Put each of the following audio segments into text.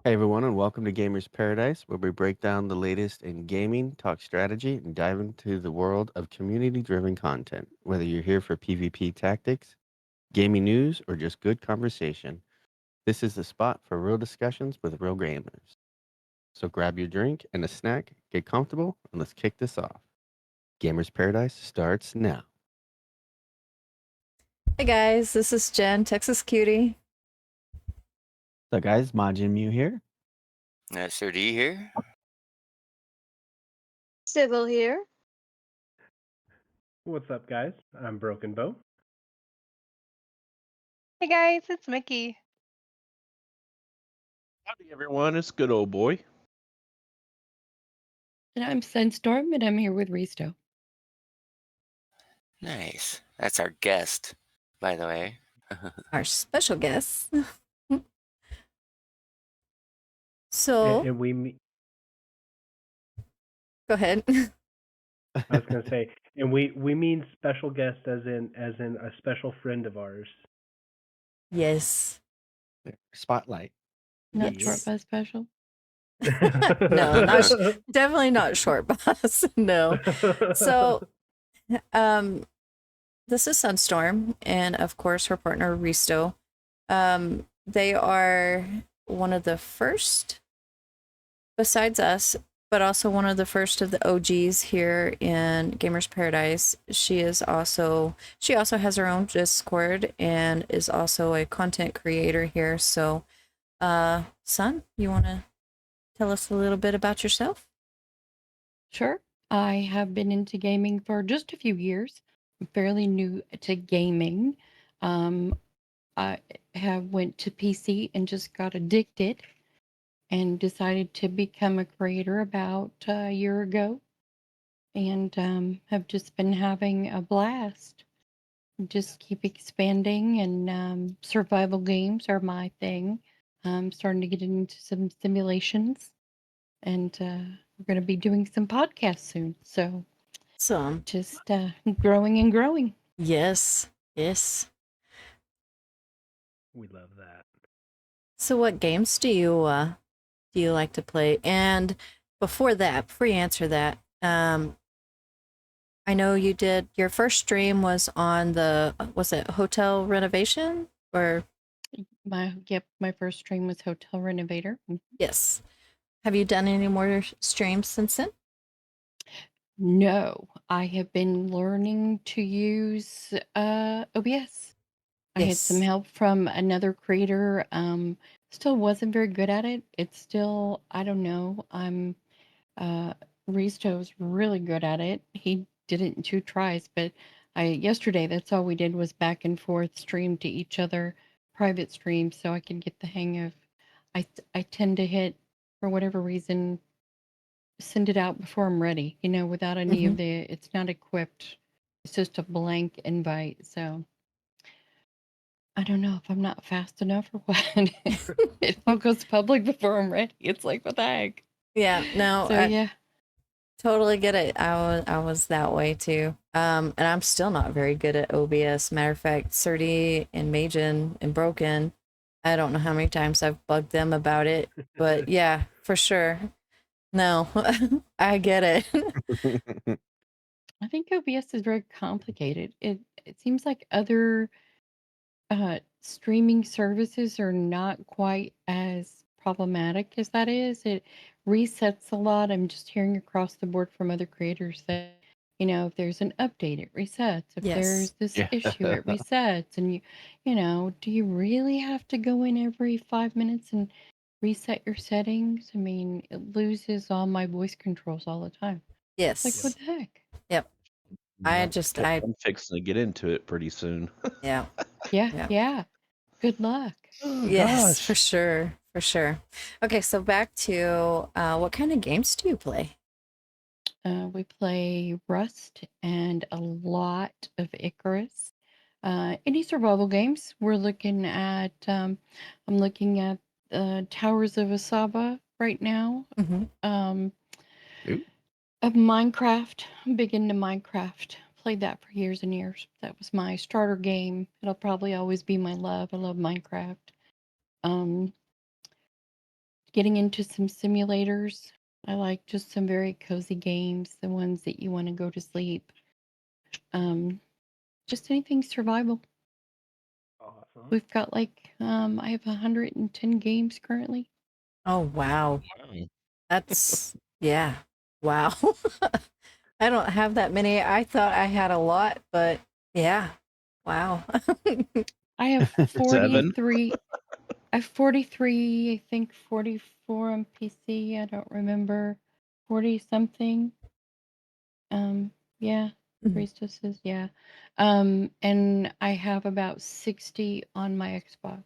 Hey everyone, and welcome to Gamers Paradise, where we break down the latest in gaming, talk strategy, and dive into the world of community-driven content. Whether you're here for PvP tactics, gaming news, or just good conversation, this is the spot for real discussions with real gamers. So grab your drink and a snack, get comfortable, and let's kick this off. Gamers Paradise starts now. Hey guys, this is Jen, Texas Cutie. So guys, majnmew here. Sir D here. Civil here. What's up, guys? I'm Broken Bow. Hey guys, it's Mickey. Howdy, everyone. It's goodoleboy. And I'm Sunnstorm, and I'm here with Risto. Nice. That's our guest, by the way. Our special guest. So, And we go ahead. I was going to say, and we mean special guest as in a special friend of ours. Yes. Spotlight. Not Yes. short bus special. No, definitely not short boss. No. So, this is Sunnstorm, and of course her partner Risto. They are one of the first, besides us, but also one of the first of the OGs here in Gamers Paradise. She also has her own Discord and is also a content creator here. So, Sun, you want to tell us a little bit about yourself? Sure. I have been into gaming for just a few years. I'm fairly new to gaming. I have went to PC and just got addicted and decided to become a creator about a year ago, and have just been having a blast. Just keep expanding, and survival games are my thing. I'm starting to get into some simulations, and we're going to be doing some podcasts soon. So just growing and growing. Yes. Yes. We love that. So what games do you like to play? And before you answer that, I know you did your first stream was on was it hotel renovation or my first stream was Hotel Renovator. Yes. Have you done any more streams since then? No, I have been learning to use OBS. I had some help from another creator. Still wasn't very good at it. It's still, I don't know. Risto's really good at it. He did it in 2 tries, but yesterday that's all we did was back and forth stream to each other, private stream, so I could get the hang of. I tend to hit, for whatever reason, send it out before I'm ready, without any of it's not equipped. It's just a blank invite. So I don't know if I'm not fast enough or what. It all goes public before I'm ready. It's like, what the heck? Yeah, no, So totally get it. I was that way too. And I'm still not very good at OBS. Matter of fact, Surdy and Majin and Broken, I don't know how many times I've bugged them about it, but yeah, for sure. No, I get it. I think OBS is very complicated. It seems like other streaming services are not quite as problematic as that is. It resets a lot. I'm just hearing across the board from other creators that, if there's an update, it resets. If there's this issue, it resets. And do you really have to go in every 5 minutes and reset your settings? I mean, it loses all my voice controls all the time. Yes. Like, what the heck? Yep. I'm fixing to get into it pretty soon. Yeah. Yeah. Good luck. Oh, yes, gosh. for sure. Okay, so back to what kind of games do you play? We play Rust and a lot of Icarus. Any survival games. We're looking at, I'm looking at Towers of Asaba right now. Of Minecraft. I'm big into Minecraft. Played that for years and years. That was my starter game. It'll probably always be my love. I love Minecraft. getting into some simulators. I like just some very cozy games, the ones that you want to go to sleep. Just anything survival. Awesome. We've got I have 110 games currently. Oh, wow. That's, yeah. Wow. I don't have that many. I thought I had a lot, but yeah. Wow. I have 7. 43. I have 43, I think 44 on PC. I don't remember. 40 something. Yeah. Mhm. Priestess says, yeah. And I have about 60 on my Xbox.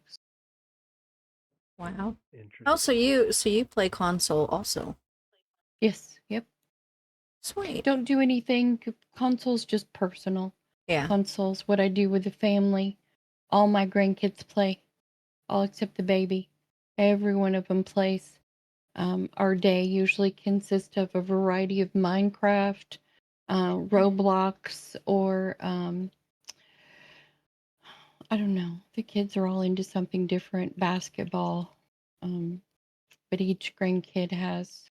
Wow. Interesting. Oh, so you play console also. Yes, yep. Sweet. Don't do anything. Consoles just personal. Yeah. Consoles, what I do with the family. All my grandkids play, all except the baby. Every one of them plays. Our day usually consists of a variety of Minecraft, Roblox, or I don't know. The kids are all into something different, basketball. But each grandkid has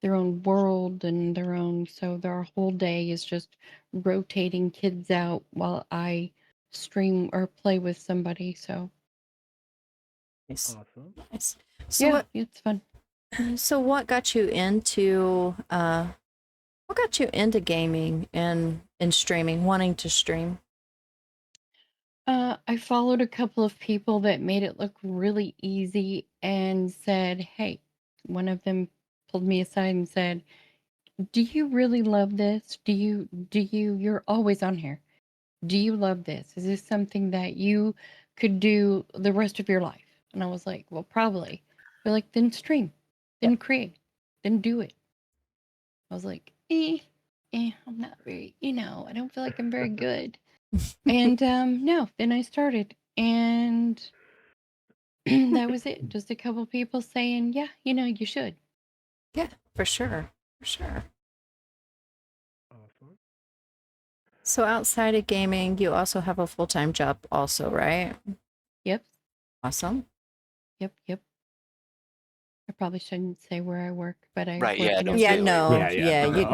their own world and their own, so their whole day is just rotating kids out while I stream or play with somebody. So Nice. Awesome. Nice. So yeah, it's fun. what got you into gaming and streaming, wanting to stream? I followed a couple of people that made it look really easy and said, hey, one of them pulled me aside and said, do you really love this? You're always on here. Do you love this? Is this something that you could do the rest of your life? And I was like, well, probably. They're like, then stream, then create, then do it. I was like, I'm not very, I don't feel like I'm very good. And no, then I started, and that was it. Just a couple people saying, yeah, you should. Yeah, for sure. For sure. Awesome. So outside of gaming, you also have a full-time job also, right? Yep, Awesome. yep. I probably shouldn't say where I work, but I Right, work yeah, in don't a Yeah, say where you no. work. Yeah, you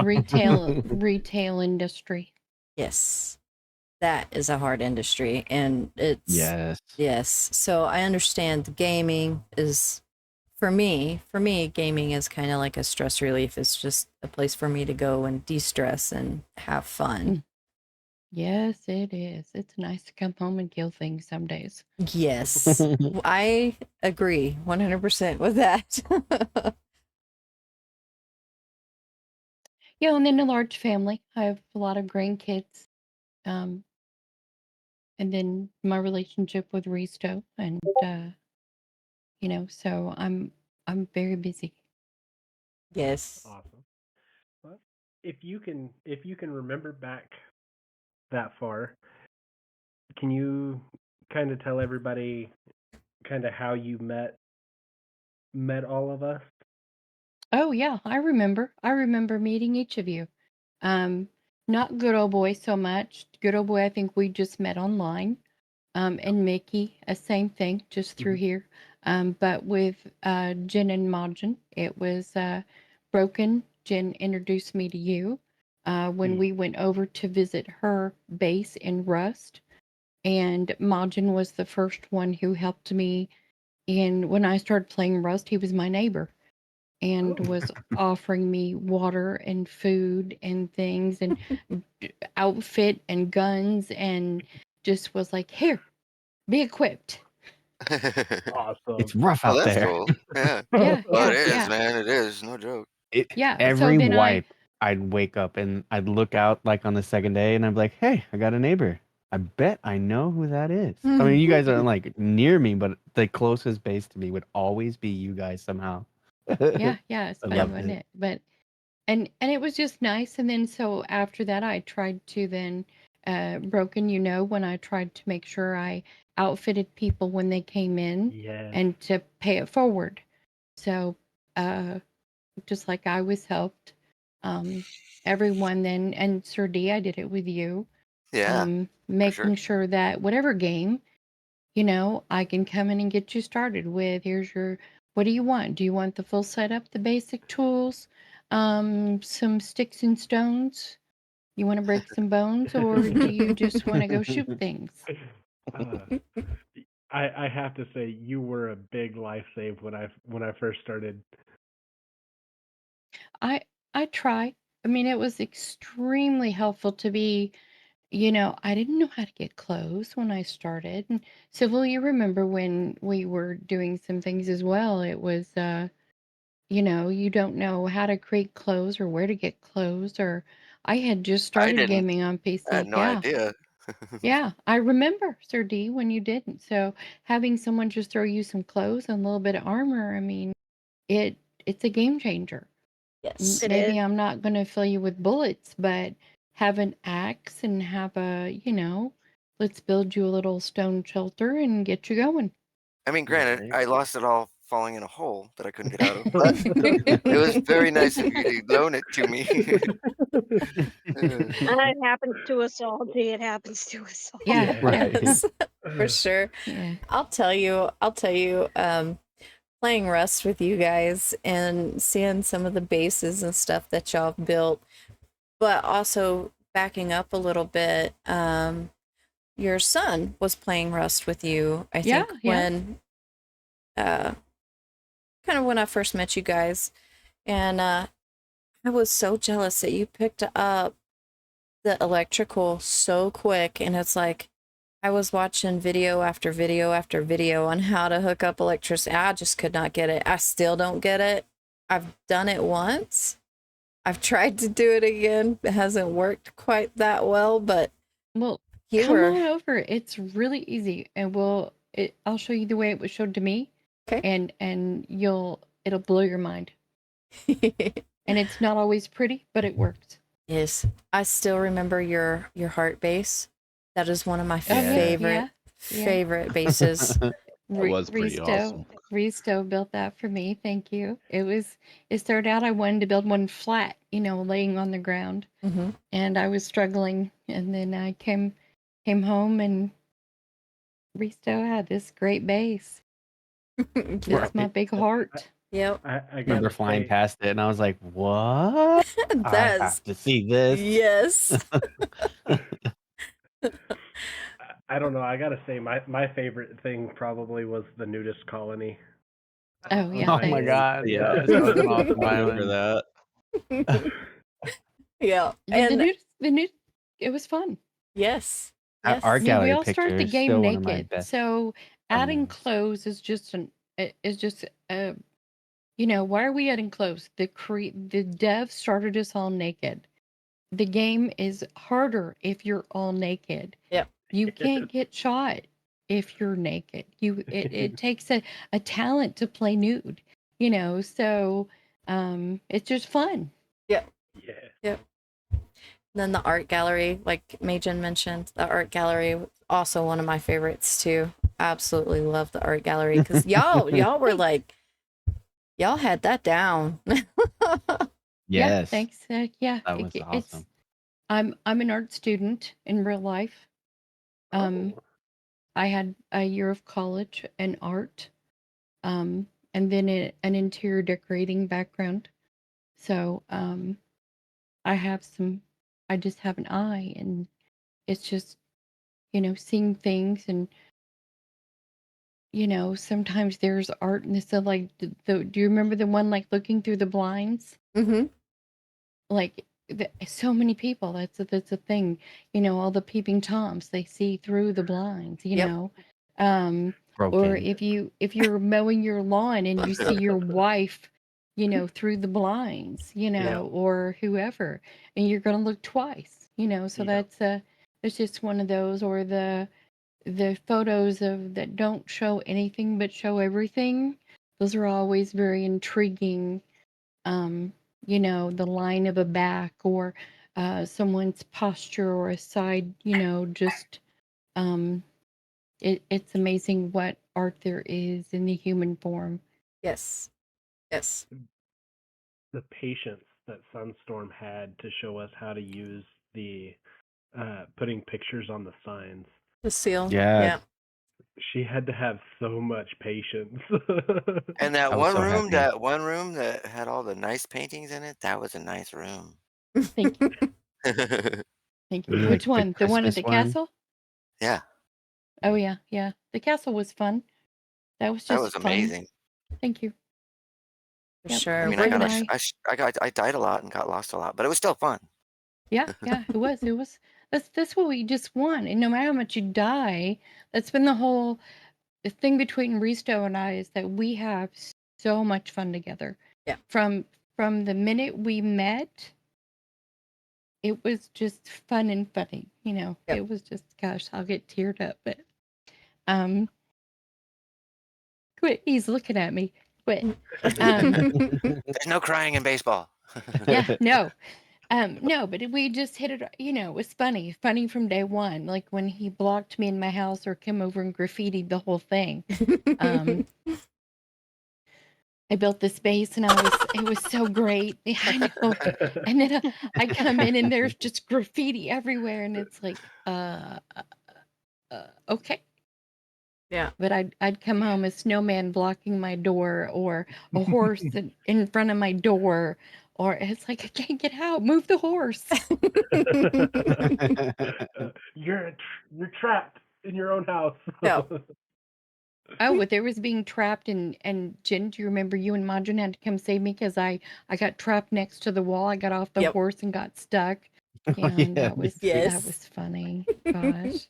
no. retail industry. yes. That is a hard industry, and it's Yes. yes. So I understand the gaming is for me, gaming is kind of like a stress relief. It's just a place for me to go and de-stress and have fun. Yes, it is. It's nice to come home and kill things some days. Yes. I agree 100% with that. Yeah, and then a large family. I have a lot of grandkids. Um, and then my relationship with Risto, and so I'm very busy. Yes. Awesome. Well, if you can remember back that far, can you kind of tell everybody kind of how you met all of us? Oh yeah, I remember. I remember meeting each of you. Not Goodoleboy so much. Goodoleboy, I think we just met online. And Mickey, same thing, just through here. But with Jen and Majin, it was Broken. Jen introduced me to you when we went over to visit her base in Rust. And Majin was the first one who helped me. And when I started playing Rust, he was my neighbor and Oh. was offering me water and food and things and outfit and guns and just was like, here, be equipped. Awesome. It's rough Oh, out that's there. cool. Yeah. Yeah, Oh, it yeah, is, yeah. man. It is. No joke. Yeah, so Every then wipe, I'd wake up and I'd look out like on the second day and I'd be like, hey, I got a neighbor. I bet I know who that is. I mean, you guys aren't like near me, but the closest base to me would always be you guys somehow. yeah, it's I funny, loved wasn't it. it? But and it was just nice. And then so after that, I tried to then Broken, when I tried to make sure I outfitted people when they came in Yes. and to pay it forward. So just like I was helped, everyone then, and Sir D, I did it with you. Yeah, for sure. Making sure that whatever game, I can come in and get you started with, here's your What do you want? Do you want the full setup, the basic tools, some sticks and stones? You want to break some bones, or do you just want to go shoot things? I have to say you were a big life save when I first started. I try. I mean, it was extremely helpful to be, I didn't know how to get clothes when I started. And Civil, you remember when we were doing some things as well. It was you don't know how to create clothes or where to get clothes, or I had just I started didn't. gaming on I had PC. no Yeah. idea. Yeah, I remember, Sir D, when you didn't. So having someone just throw you some clothes and a little bit of armor, I mean, it's a game changer. Yes. It Maybe is. I'm not going to fill you with bullets, but have an axe and have let's build you a little stone shelter and get you going. I mean, Yeah, granted, right. I lost it all falling in a hole that I couldn't get out of, but it was very nice of you to loan it to me. It happens to us all, G. It happens to us all. Yeah, yeah, Right. Yes, for sure. yeah. I'll tell you, playing Rust with you guys and seeing some of the bases and stuff that y'all built, but also backing up a little bit, your son was playing Rust with you, I Yeah, think, yeah. when kind of when I first met you guys. And I was so jealous that you picked up the electrical so quick. And it's like I was watching video after video after video on how to hook up electricity. I just could not get it. I still don't get it. I've done it once. I've tried to do it again. It hasn't worked quite that well, but Well, you come were on over. It's really easy, and I'll show you the way it was showed to me, okay. and it'll blow your mind. And it's not always pretty, but it works. Yes, I still remember your heart base. That is one of my Oh, yeah, favorite yeah. favorite bases. That was pretty awesome. Risto built that for me. Thank you. It started out I wanted to build one flat, laying on the ground, Mm-hmm. and I was struggling. And then I came home, and Risto had this great base. That's my big heart. Yep. I Remember gotta flying say, past it, and I was like, "What? I That's have to see this." yes. I don't know. I gotta say, my favorite thing probably was the nudist colony. Oh, yeah, Oh thanks. my god! Yeah. Yes, that was an awesome I remember island. that. Yeah. Yeah, And the new, it was fun. yes. Our Yes. art I mean, we gallery all start picture the is game still one of my naked, best so adding thumbnails. clothes is just why are we adding clothes? The dev started us all naked. The game is harder if you're all naked. Yep. You can't get shot if you're naked. It takes a talent to play nude, so it's just fun. Yep. Yeah. Yep. Then the art gallery, like Majin mentioned, the art gallery also one of my favorites too. Absolutely love the art gallery because y'all were like y'all had that down. Yeah, Yes, thanks. Yeah, that was it's awesome. I'm an art student in real life. Oh. I had a year of college in art, and then an interior decorating background. So I just have an eye, and it's just seeing things, and sometimes there's art in this. Like, do you remember the one like looking through the blinds? Mm-hmm. Like so many people. That's a thing. All the peeping toms, they see through the blinds. Yep. Or Broken. if you're mowing your lawn and you see your wife, through the blinds, Yeah. or whoever, and you're gonna look twice. So Yeah. that's just one of those. Or the photos of that don't show anything but show everything. Those are always very intriguing. The line of a back, or someone's posture, or a side, just it's amazing what art there is in the human form. Yes. Yes. The patience that Sunstorm had to show us how to use the putting pictures on the signs. The seal. Yes. She had to have so much patience. And I was so happy. that one room that had all the nice paintings in it, that was a nice room. Thank you. Thank you. Which The one? The one at Christmas the one? castle? Yeah, Oh yeah, yeah. The castle was fun. That was that just was fun. amazing. Thank you. For Yep. sure. I mean, We're I gonna. I died a lot and got lost a lot, but it was still fun. Yeah, yeah. It was. It was. That's what we just want. And no matter how much you die, that's been the thing between Risto and I is that we have so much fun together. Yeah. From the minute we met, it was just fun and funny. You know, Yep. it was just, gosh, I'll get teared up. But quit. He's looking at me. Quit. There's no crying in baseball. Yeah, no. No, but we just hit it, you know, it was funny from day one. Like when he blocked me in my house or came over and graffitied the whole thing. I built this base and it was so great. I know. And then I come in and there's just graffiti everywhere and it's like, okay. Yeah. But I'd come home, a snowman blocking my door or a horse in front of my door. Or it's like, I can't get out. Move the horse. You're trapped in your own house. Yeah. Oh, but there was being trapped and Jen, do you remember you and Majin had to come save me because I got trapped next to the wall. I got off the Yep. horse and got stuck. And yeah. that was funny. Gosh.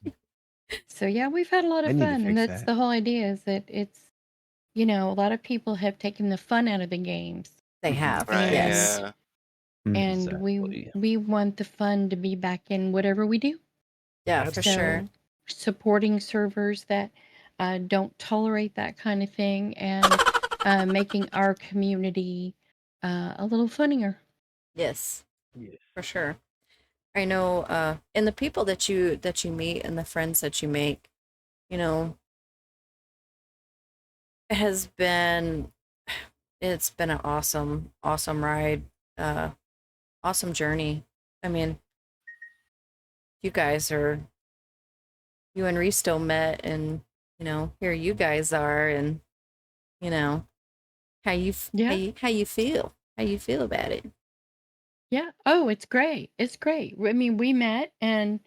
So yeah, we've had a lot I of need to fun, and fix that's that. the whole idea is that it's, you know, a lot of people have taken the fun out of the games. They have. Right? Yes. Yeah. And Exactly. we want the fun to be back in whatever we do. Yeah, for sure. Supporting servers that don't tolerate that kind of thing and making our community a little funnier. Yes. Yes. For sure. I know and the people that you meet and the friends that you make, you know, it's been an awesome ride, awesome journey. I mean, you and Risto met, and you know, here you guys are, and you know, how you feel about it. Yeah. Oh, it's great. It's great. I mean, we met and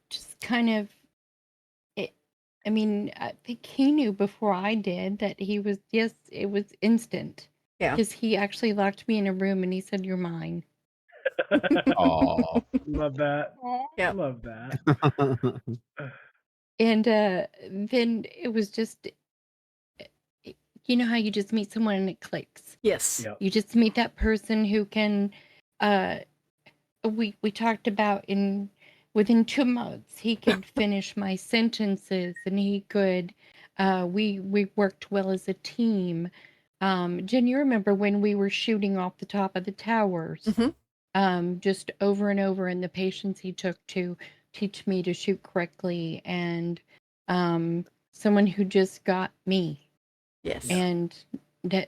just kind of I mean, I think he knew before I did that he was, yes, it was instant. Yeah. Because he actually locked me in a room and he said, "You're mine." Oh, Love that. Yeah. Love that. And then it was just, you know how you just meet someone and it clicks. Yes. Yep. You just meet that person who can, we talked about within 2 months, he could finish my sentences and he could, we worked well as a team. Jen, you remember when we were shooting off the top of the towers, just over and over, and the patience he took to teach me to shoot correctly, and someone who just got me. Yes. And that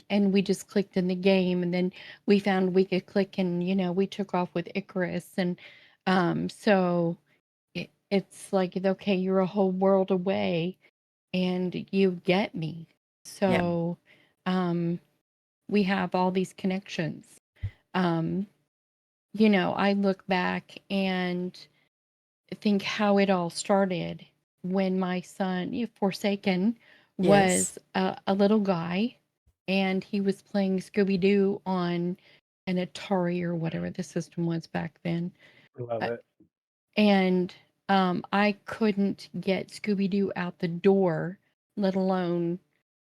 and we just clicked in the game, and then we found we could click, and you know, we took off with Icarus, and so it's like, okay, you're a whole world away and you get me. So we have all these connections. You know, I look back and think how it all started when my son, Forsaken, was a little guy and he was playing Scooby-Doo on an Atari or whatever the system was back then. Love it. And I couldn't get Scooby-Doo out the door, let alone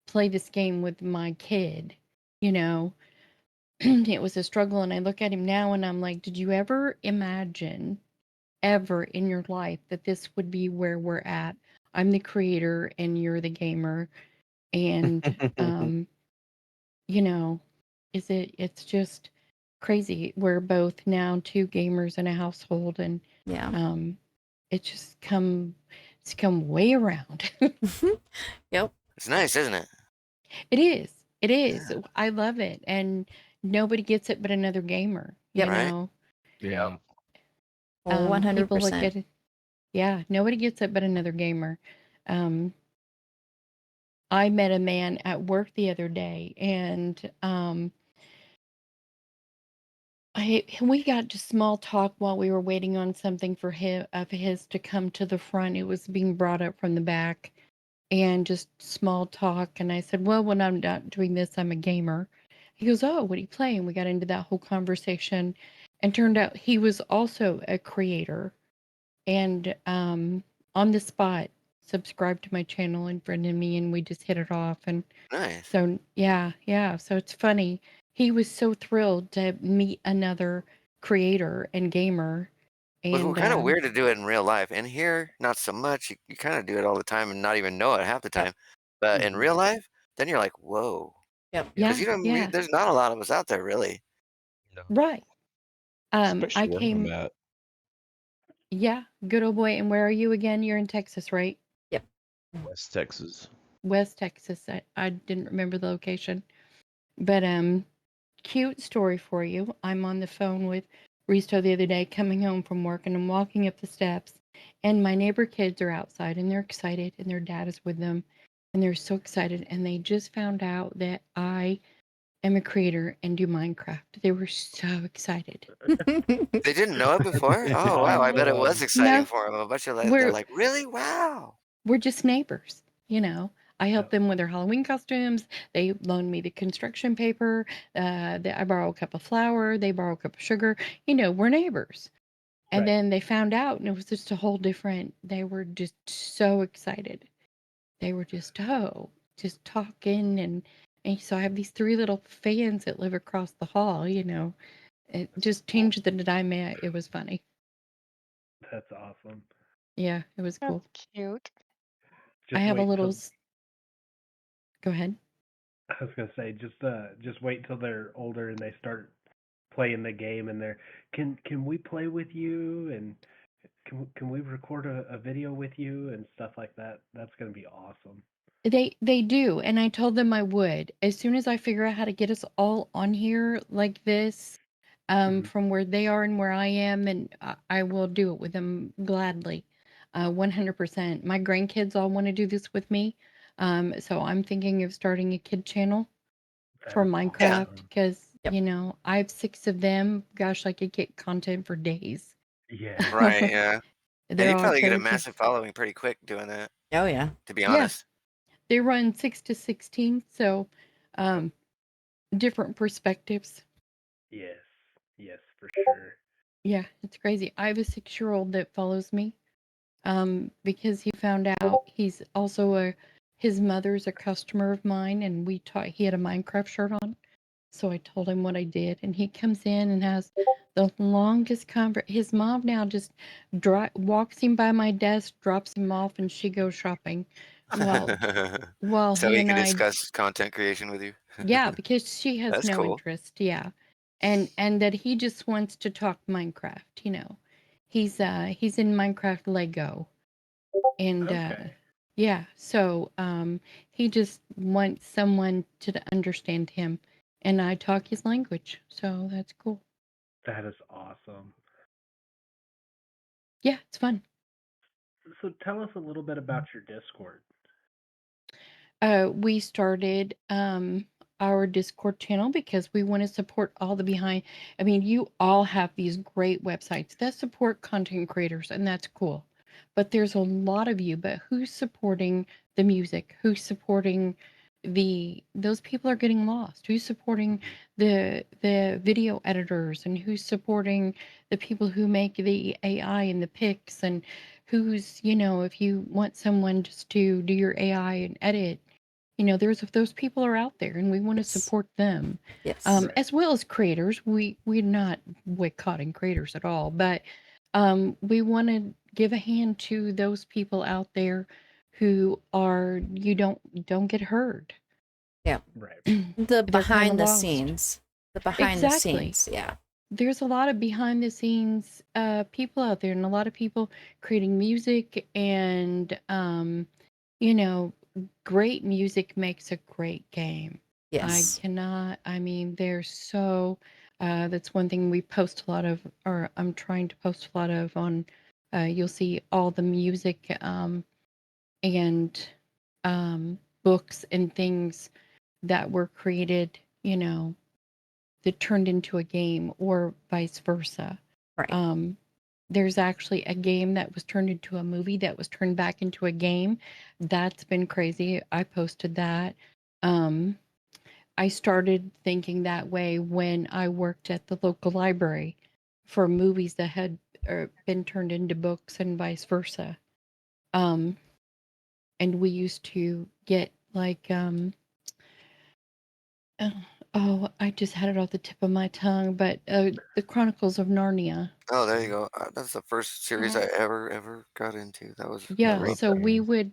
play this game with my kid, you know. It was a struggle, and I look at him now and I'm like, did you ever imagine ever in your life that this would be where we're at? I'm the creator and you're the gamer. And you know, it's just crazy. We're both now 2 gamers in a household, and it's just it's come way around. Yep. It's nice, isn't it? It is. It is. Yeah. I love it. And nobody gets it but another gamer, you Yep. Right. know. yeah. Well, People look 100%. at it. Yeah, nobody gets it but another gamer. Um, I met a man at work the other day, and we got just small talk while we were waiting on something for him of his to come to the front. It was being brought up from the back, and just small talk. And I said, "Well, when I'm not doing this, I'm a gamer." He goes, "Oh, what do you play?" And we got into that whole conversation, and turned out he was also a creator, and on the spot subscribed to my channel and friended me, and we just hit it off. And Nice. so yeah, so it's funny, he was so thrilled to meet another creator and gamer. Well, And kind of weird to do it in real life. And here, not so much. You kind of do it all the time and not even know it half the Yep. time. But in Mhm. real life, then you're like, whoa. Yep. Because yeah, yeah, there's not a lot of us out there really. No. right. I Especially where I'm came, at. yeah, good old boy. And where are you again? You're in Texas, right? Yep. West Texas. West Texas. I didn't remember the location. But cute story for you. I'm on the phone with Risto the other day coming home from work, and I'm walking up the steps, and my neighbor kids are outside, and they're excited, and their dad is with them, and they're so excited, and they just found out that I am a creator and do Minecraft. They were so excited. They didn't know it before? Oh, wow. I bet it was Awesome. exciting No, for them. A bunch of they're we're like, really? Wow. we're just neighbors, you know. I help Yep. them with their Halloween costumes. They loan me the construction paper. I borrow a cup of flour. They borrow a cup of sugar. You know, we're neighbors. And Right. then they found out, and it was just a whole different. They were just so excited. They were just talking, and so I have these three little fans that live across the hall. You know, it just changed the dynamic. It was funny. That's awesome. Yeah, it was That's cool. cute. I Just have a wait little. till Go ahead. I was gonna say just wait till they're older and they start playing the game and they're can we play with you and can we record a video with you and stuff like that. That's gonna be awesome. They do, and I told them I would. As soon as I figure out how to get us all on here like this, Mhm. from where they are and where I am, and I will do it with them gladly, 100%. My grandkids all want to do this with me, so I'm thinking of starting a kid channel That for is Yeah. Minecraft awesome. because Yep. I have 6 of them. Gosh, I could get content for days. Yeah. Right. Yeah. And They're you'd all probably get a characters. massive following pretty quick doing that, Oh yeah. to be Yeah, honest. they run 6 to 16, so Yep. um, different perspectives. Yes. Yes, for sure. Yeah, it's crazy. I have a 6-year-old that follows me, because he found out he's also his mother's a customer of mine, and he had a Minecraft shirt on. So I told him what I did, and he comes in and has the longest his mom now just walks him by my desk, drops him off, and she goes shopping while So he he and can I. discuss content creation with you. Yeah, because she has That's no cool. interest. Yeah. And that he just wants to talk Minecraft, you know. He's in Minecraft Lego, and Okay. yeah, so he just wants someone to understand him, and I talk his language. So that's cool. That is awesome. Yeah, it's fun. So tell us a little bit about your Discord. We started our Discord channel because we want to support all the behind. I mean, you all have these great websites that support content creators, and that's cool. But there's a lot of you, but who's supporting the music? Who's supporting those people are getting lost? Who's supporting Mhm. the video editors, and who's supporting the people who make the AI and the pics, and who's, if you want someone just to do your AI and edit, there's those people are out there, and we want to Yes. support them, Yes. Right. as well as creators. We're not boycotting creators at all, but we want to give a hand to those people out there who are you don't get heard. Yeah. Right. The They're kind of behind the lost. scenes. The behind the Exactly. scenes. Yeah. There's a lot of behind the scenes people out there, and a lot of people creating music, and you know great music makes a great game. Yes. I mean, they're so that's one thing we post a lot of, or I'm trying to post a lot of on. You'll see all the music and books and things that were created, that turned into a game or vice versa. Right. There's actually a game that was turned into a movie that was turned back into a game. That's been crazy. I posted that. I started thinking that way when I worked at the local library for movies that had been turned into books and vice versa. And we used to get like, I just had it off the tip of my tongue, but the Chronicles of Narnia. Oh, there you go. That's the first series I ever got into. That was I Yeah, loved so that.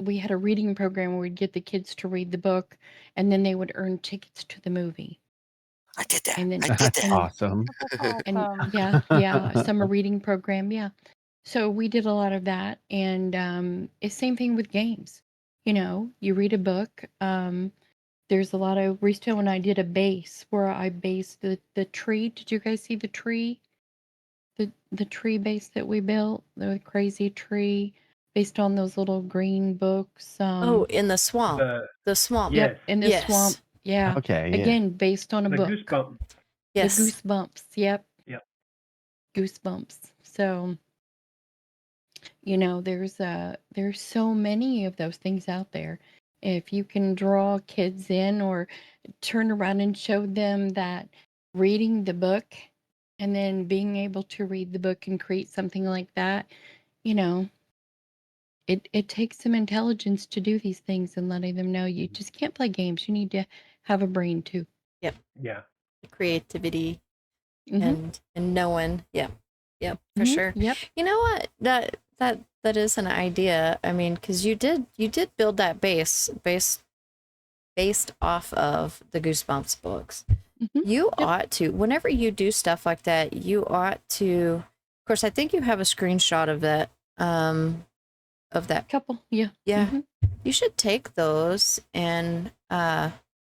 we had a reading program where we'd get the kids to read the book, and then they would earn tickets to the movie. I did that. And then I did That's that. awesome. and Awesome. yeah, summer reading program, yeah. So we did a lot of that, and it's same thing with games. You read a book. There's a lot of Risto and I did a base where I based the tree. Did you guys see the tree? The tree base that we built, the crazy tree, based on those little green books. Oh, in the swamp. The swamp. Yes. Yep, in the swamp. Yeah. Okay, yeah. Again, based on a The book. goosebumps. Yes. The goosebumps. Yep. Yep. Goosebumps. So, there's so many of those things out there. If you can draw kids in or turn around and show them that reading the book and then being able to read the book and create something like that, it takes some intelligence to do these things and letting them know you just can't play games. You need to have a brain too. Yep. Yeah. Creativity Mm-hmm. and knowing. Yep. For sure. Yep. You know what? That is an idea. I mean, because you did build that base based off of the Goosebumps books. Mm-hmm. You ought to, whenever you do stuff like that, you ought to. Of course, I think you have a screenshot of that. Of that couple. Yeah. Yeah. Mm-hmm. You should take those and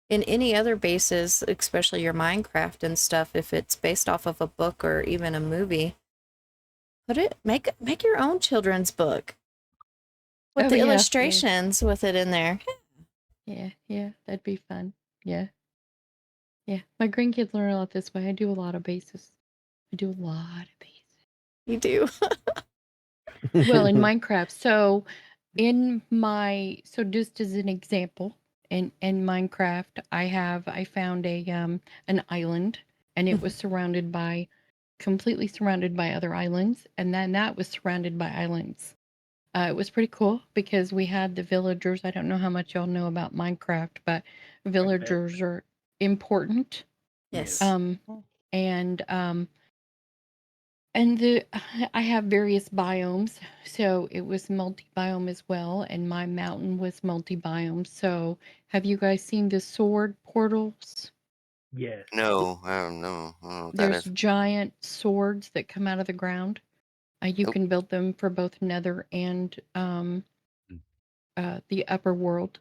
in any other bases, especially your Minecraft and stuff, if it's based off of a book or even a movie, make your own children's book with the illustrations with it in there. Yeah, that'd be fun. Yeah. My grandkids learn a lot this way. I do a lot of bases. You do. Well, in Minecraft. So just as an example, in Minecraft, I found an island, and it was completely surrounded by other islands, and then that was surrounded by islands. It was pretty cool because we had the villagers. I don't know how much y'all know about Minecraft, but villagers are important. Yes. And I have various biomes, so it was multi-biome as well, and my mountain was multi-biome. So have you guys seen the sword portals? Yes. No, I don't know. I don't know what that There's is. giant swords that come out of the ground. You Nope. can build them for both Nether and the upper world.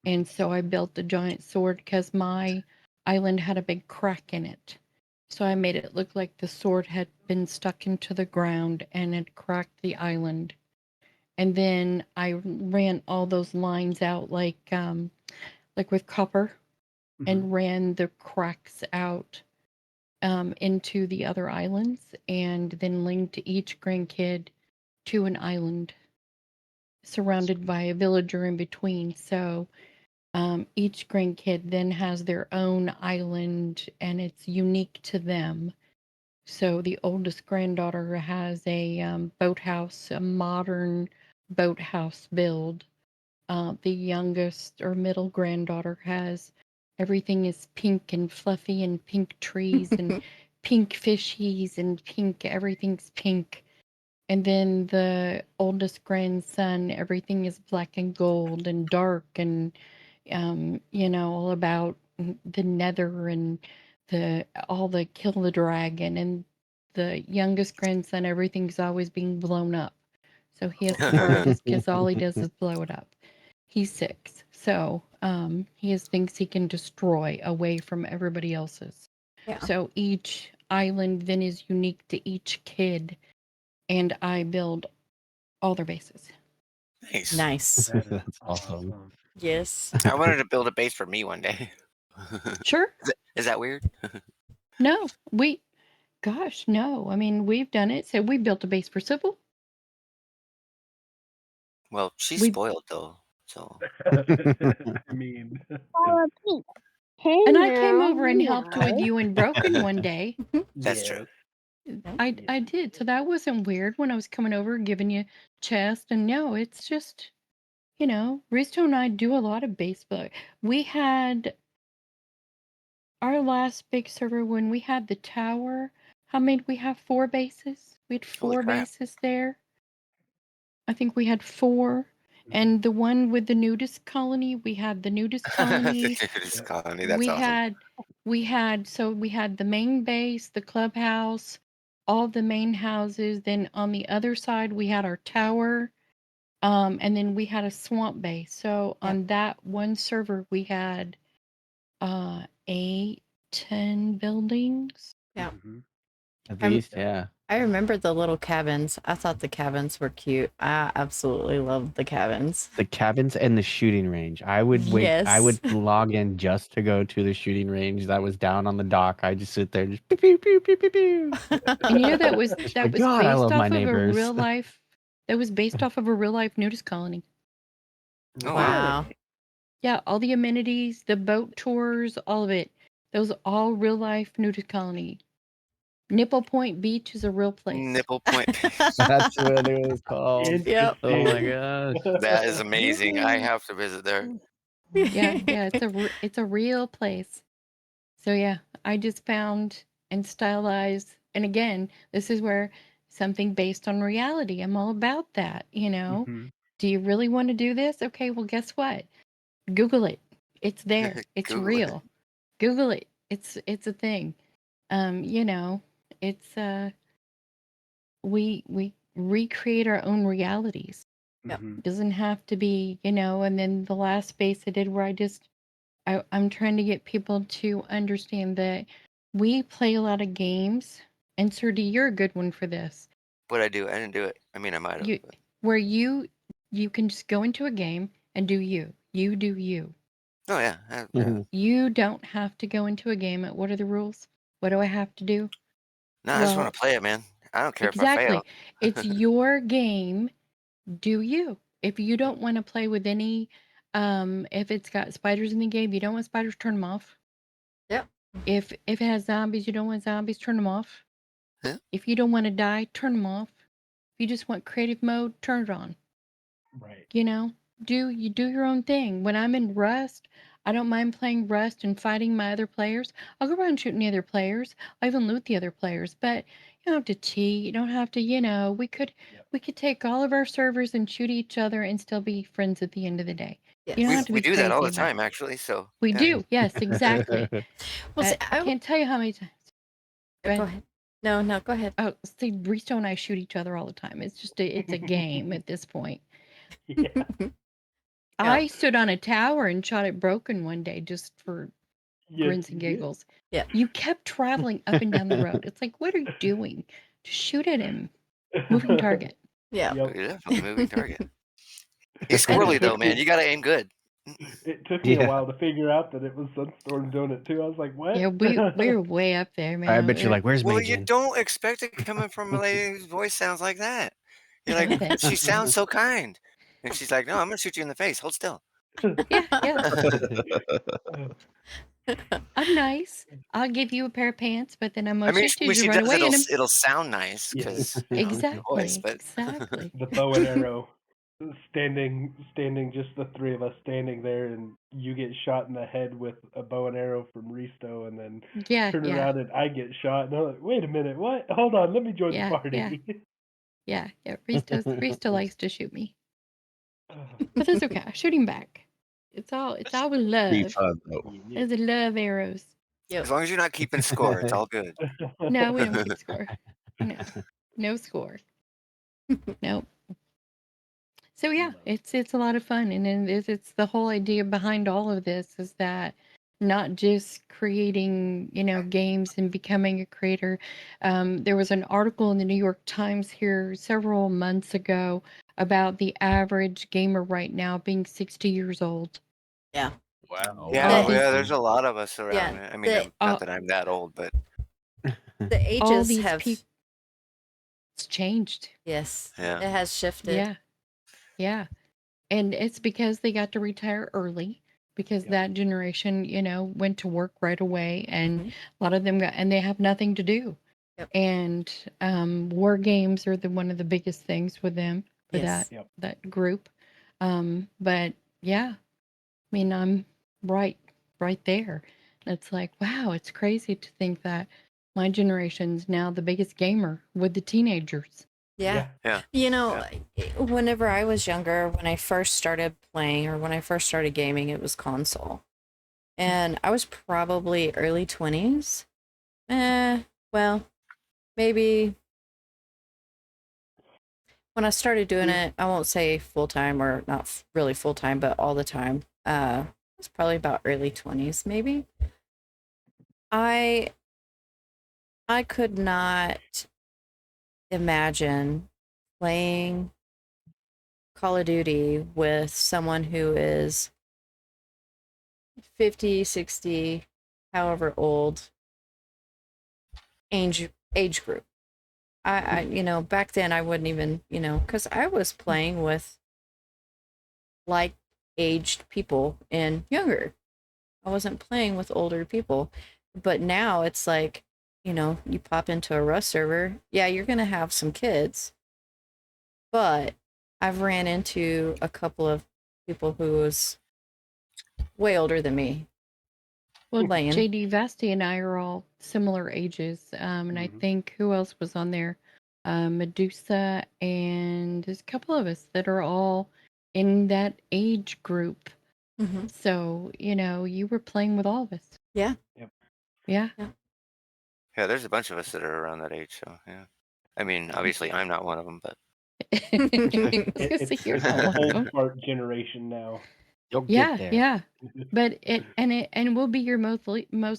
And so I built the giant sword because my island had a big crack in it. So I made it look like the sword had been stuck into the ground and had cracked the island. And then I ran all those lines out like with copper, and ran the cracks out into the other islands, and then linked each grandkid to an island surrounded by a villager in between. So each grandkid then has their own island and it's unique to them. So the oldest granddaughter has a boathouse, a modern boathouse build. The youngest or middle granddaughter has everything is pink and fluffy and pink trees and pink fishies and pink, everything's pink. And then the oldest grandson, everything is black and gold and dark and, all about the nether and all the kill the dragon. And the youngest grandson, everything's always being blown up. So he has the hardest because all he does is blow it up. He's 6. So he has things he can destroy away from everybody else's. Yeah. So each island then is unique to each kid. And I build all their bases. Nice. Nice. That is That's awesome. Yes. I wanted to build a base for me one day. Sure. Is that weird? No, no. I mean, we've done it. So we built a base for Civil. Well, she's We spoiled though, so. I mean, Pete. Hey, and I came now, over and helped with now. you in Broken one day. That's yes. true. I did. So that wasn't weird when I was coming over giving you chest. And no, it's just, Risto and I do a lot of base building. We had our last big server when we had the tower. How many did we have? 4 bases. We had Holy 4 crap. bases there. I think we had 4. And the one with the nudist colony, we had the nudist colony. The nudist colony, that's we awesome. had the main base, the clubhouse, all the main houses. Then on the other side, we had our tower. And then we had a swamp base. So on that one server, we had 8, 10 buildings. Yeah. Mhm. At I'm- least, yeah. I remember the little cabins. I thought the cabins were cute. I absolutely loved the cabins. The cabins and the shooting range. I would wait. I Yes. would log in just to go to the shooting range that was down on the dock. I just sit there, just pew pew pew pew pew pew. And that was Just that like, was God, I based love my off of a neighbors. real life. That was based off of a real life nudist colony. Oh, Wow. Yeah, all the amenities, the boat tours, all of it. Those are all real life nudist colony. Nipple Point Beach is a real place. Nipple Point. That's what it was called. Yep. Oh my Interesting. gosh. That is amazing. I have to visit there. Yeah, it's a real place. So yeah, I just found and stylized, and again, this is where something based on reality. I'm all about that, Mhm. Do you really want to do this? Okay, well, guess what? Google it. It's there. It's Google it. real. Google it. It's a thing. It's we recreate our own realities. Yep. Mhm. It doesn't have to be, and then the last space I did where I'm trying to get people to understand that we play a lot of games. And Sir D, you're a good one for this. What'd I do? I didn't do it. I mean, I might have. Where you can just go into a game and do you. You do you. Oh, yeah. Mhm. You don't have to go into a game. What are the rules? What do I have to do? No, I just Well, want to play it, man. I don't care exactly. if I fail. It's your game. Do you? If you don't want to play with any, if it's got spiders in the game, you don't want spiders, turn them off. Yep. If it has zombies, you don't want zombies, turn them off. Yeah. If you don't want to die, turn them off. If you just want creative mode, turn it on. Right. Do your own thing. When I'm in Rust, I don't mind playing Rust and fighting my other players. I'll go around shooting the other players. I even loot the other players. But you don't have to cheat. You don't have to, we could take all of our servers and shoot each other and still be friends at the end of the day. Yes. You don't have to We be do that all the crazy about it. time, actually. So We yeah. do. Yes, exactly. Well, see, I can't tell you how many times. go ahead. No, go ahead. Oh, see, Risto and I shoot each other all the time. It's just it's a game at this point. Yeah. I stood on a tower and shot it broken one day just for Yes, grins and you did. giggles. Yeah. You kept traveling up and down the road. It's like, what are you doing? Just shoot at him. Moving target. Yeah. Yep. You're definitely moving target. He's squirrely though, man. You gotta aim good. It took me Yeah. a while to figure out that it was Sunstorm doing it too. I was like, what? Yeah, we're way up there, man. I bet you're like, where's Well, you Majin? don't expect it coming from a lady whose voice sounds like that. You're I like, bet. she sounds so kind. And she's like, no, I'm gonna shoot you in the face. Hold still. Yeah. I'm nice. I'll give you a pair of pants, but then I'm I gonna mean, shoot you when to she run does, away in them. it'll sound nice Yeah. because Exactly. but Exactly. The bow and arrow, standing, just the three of us standing there, and you get shot in the head with a bow and arrow from Risto, and then Yeah. turn Yeah. around and I get shot, and I'm like, wait a minute, what? Hold on, let me join Yeah, the party. Yeah. Risto likes to shoot me, but that's okay. I shoot him back. It's all with Be love. fun though. There's a love arrows. as long as you're not keeping score, it's all good. No, we don't keep score. No score. Nope. So yeah, it's a lot of fun, and then it's the whole idea behind all of this is that not just creating games and becoming a creator. There was an article in the New York Times here several months ago about the average gamer right now being 60 years old. Yeah. Wow. Yeah, All The- these, there's a lot of us around. Yeah, I mean, the not that I'm that old, but the all ages these have people, it's changed. yes, yeah. it has shifted. Yeah. Yeah. And it's because they got to retire early because Yep. that generation, went to work right away, and Mhm. a lot of them and they have nothing to do. Yep. And war games are one of the biggest things with them for Yes. Yep. that group. But yeah, I mean, I'm right there. It's like, wow, it's crazy to think that my generation's now the biggest gamer with the teenagers. Yeah. Yeah. You know, whenever I was younger, when I first started playing or when I first started gaming, it was console. And I was probably early 20s. Well, maybe when I started doing it, I won't say full time or not really full time, but all the time. It was probably about early 20s, maybe. I could not imagine playing Call of Duty with someone who is 50, 60, however old age group. I back then I wouldn't even, because I was playing with like aged people and younger. I wasn't playing with older people. But now it's like, you pop into a Rust server, yeah, you're going to have some kids. But I've ran into a couple of people who was way older than me. Well, Playing. JD Vasti and I are all similar ages. And I think who else was on there? Medusa, and there's a couple of us that are all in that age group. Mm-hmm. So, you were playing with all of us. Yeah. Yep. Yeah. Yeah, there's a bunch of us that are around that age. So yeah. I mean, obviously I'm not one of them, but It's You're the not one of old them. fart generation now. You'll Yeah, get there. yeah. But it will be your most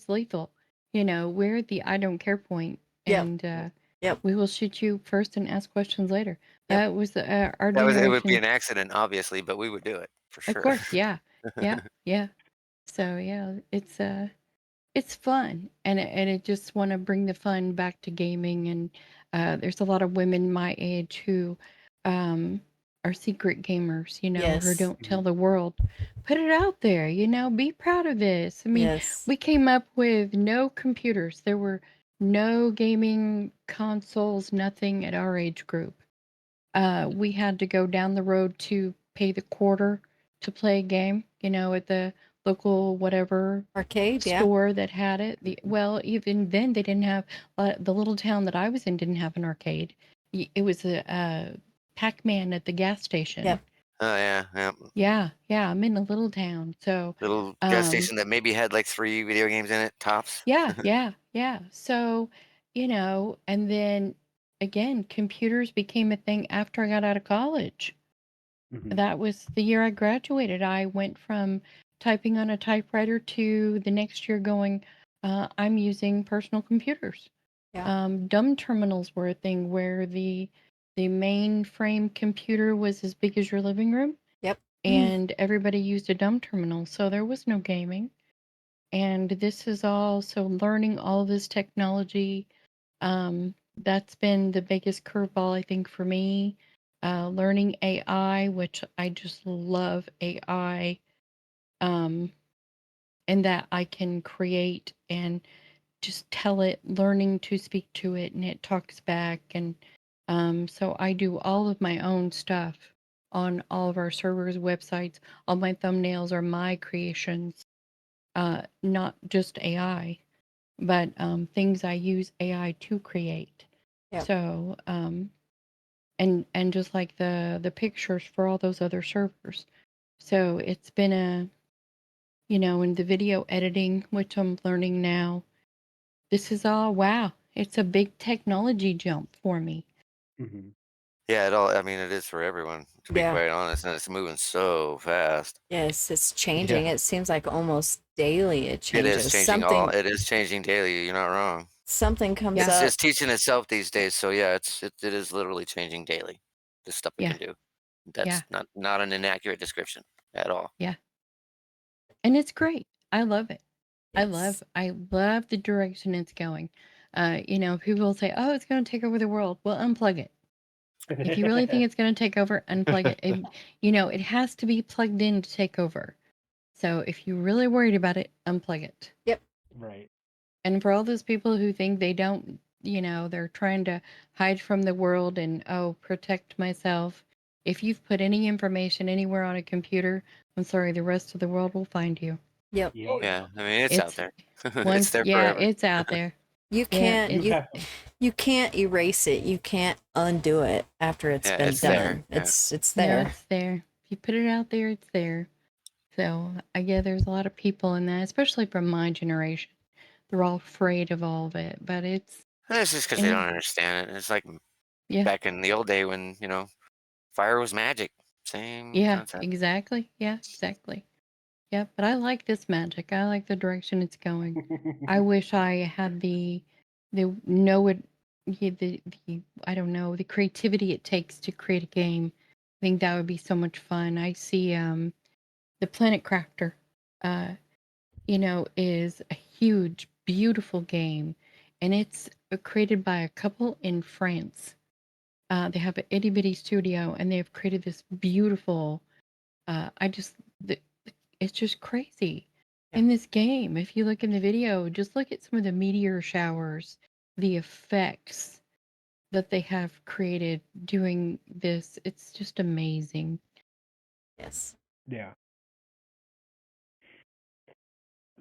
lethal. We're at the I don't care point, Yep. and Yep. we will shoot you first and ask questions later. Yep. That was our it would be generation. an accident, obviously, but we would do it for sure. Of course, yeah, yeah. So yeah, it's fun, and it just want to bring the fun back to gaming. And there's a lot of women my age who are secret gamers, who Yes. don't tell the world. Put it out there, be proud of this. I mean, Yes. we came up with no computers. There were no gaming consoles, nothing at our age group. We had to go down the road to pay the quarter to play a game, at the local whatever Arcade, yeah. store that had it. Well, even then they didn't have the little town that I was in didn't have an arcade. It was a Pac-Man at the gas station. Yep. Oh yeah, Yeah. I'm in a little town, so little gas station that maybe had like 3 video games in it, tops. yeah. So, and then again, computers became a thing after I got out of college. That was the year I graduated. I went from typing on a typewriter to the next year going, I'm using personal computers. Yeah. Dumb terminals were a thing where the mainframe computer was as big as your living room. Yep. And everybody used a dumb terminal, so there was no gaming. And this is all so learning all this technology. That's been the biggest curveball, I think, for me. Learning AI, which I just love AI, and that I can create and just tell it, learning to speak to it, and it talks back. And so I do all of my own stuff on all of our servers, websites. All my thumbnails are my creations, not just AI, but things I use AI to create. Yep. So, and just like the pictures for all those other servers. So it's been in the video editing, which I'm learning now. This is all wow. It's a big technology jump for me. Yeah, I mean, it is for everyone, to be quite honest, and it's moving so fast. Yes, it's changing. Yeah. It seems like almost daily it changes. It is changing it is changing daily. You're not wrong. Something comes It's up. just teaching itself these days. So yeah, it is literally changing daily. The stuff it can do. That's not an inaccurate description at all. Yeah. And it's great. I love it. I Yes. love the direction it's going. People say, "Oh, it's going to take over the world." Well, unplug it. If you really think it's going to take over, unplug it. It has to be plugged in to take over. So if you're really worried about it, unplug it. Yep. Right. And for all those people who think they don't, they're trying to hide from the world and, protect myself. If you've put any information anywhere on a computer, I'm sorry, the rest of the world will find you. Yep. Yeah, I mean, it's out there. It's Once, there yeah, forever. it's out there. You Yeah, can't you can't erase it. You can't undo it after it's Yeah, been it's done. there. Yeah. It's no, there. it's there. If you put it out there, it's there. So I get there's a lot of people in that, especially from my generation. They're all afraid of all of it, but it's And it's just because they don't understand it. It's like yeah, back in the old day when, fire was magic. Same yeah, concept. exactly, yeah, exactly. Yeah, but I like this magic. I like the direction it's going. I wish I had the know it the I don't know, the creativity it takes to create a game. I think that would be so much fun. I see the Planet Crafter uh is a huge beautiful game, and it's created by a couple in France. They have an itty bitty studio, and they have created this beautiful I just it's just crazy. Yeah. In this game, if you look in the video, just look at some of the meteor showers, the effects that they have created doing this. It's just amazing. Yes. Yeah.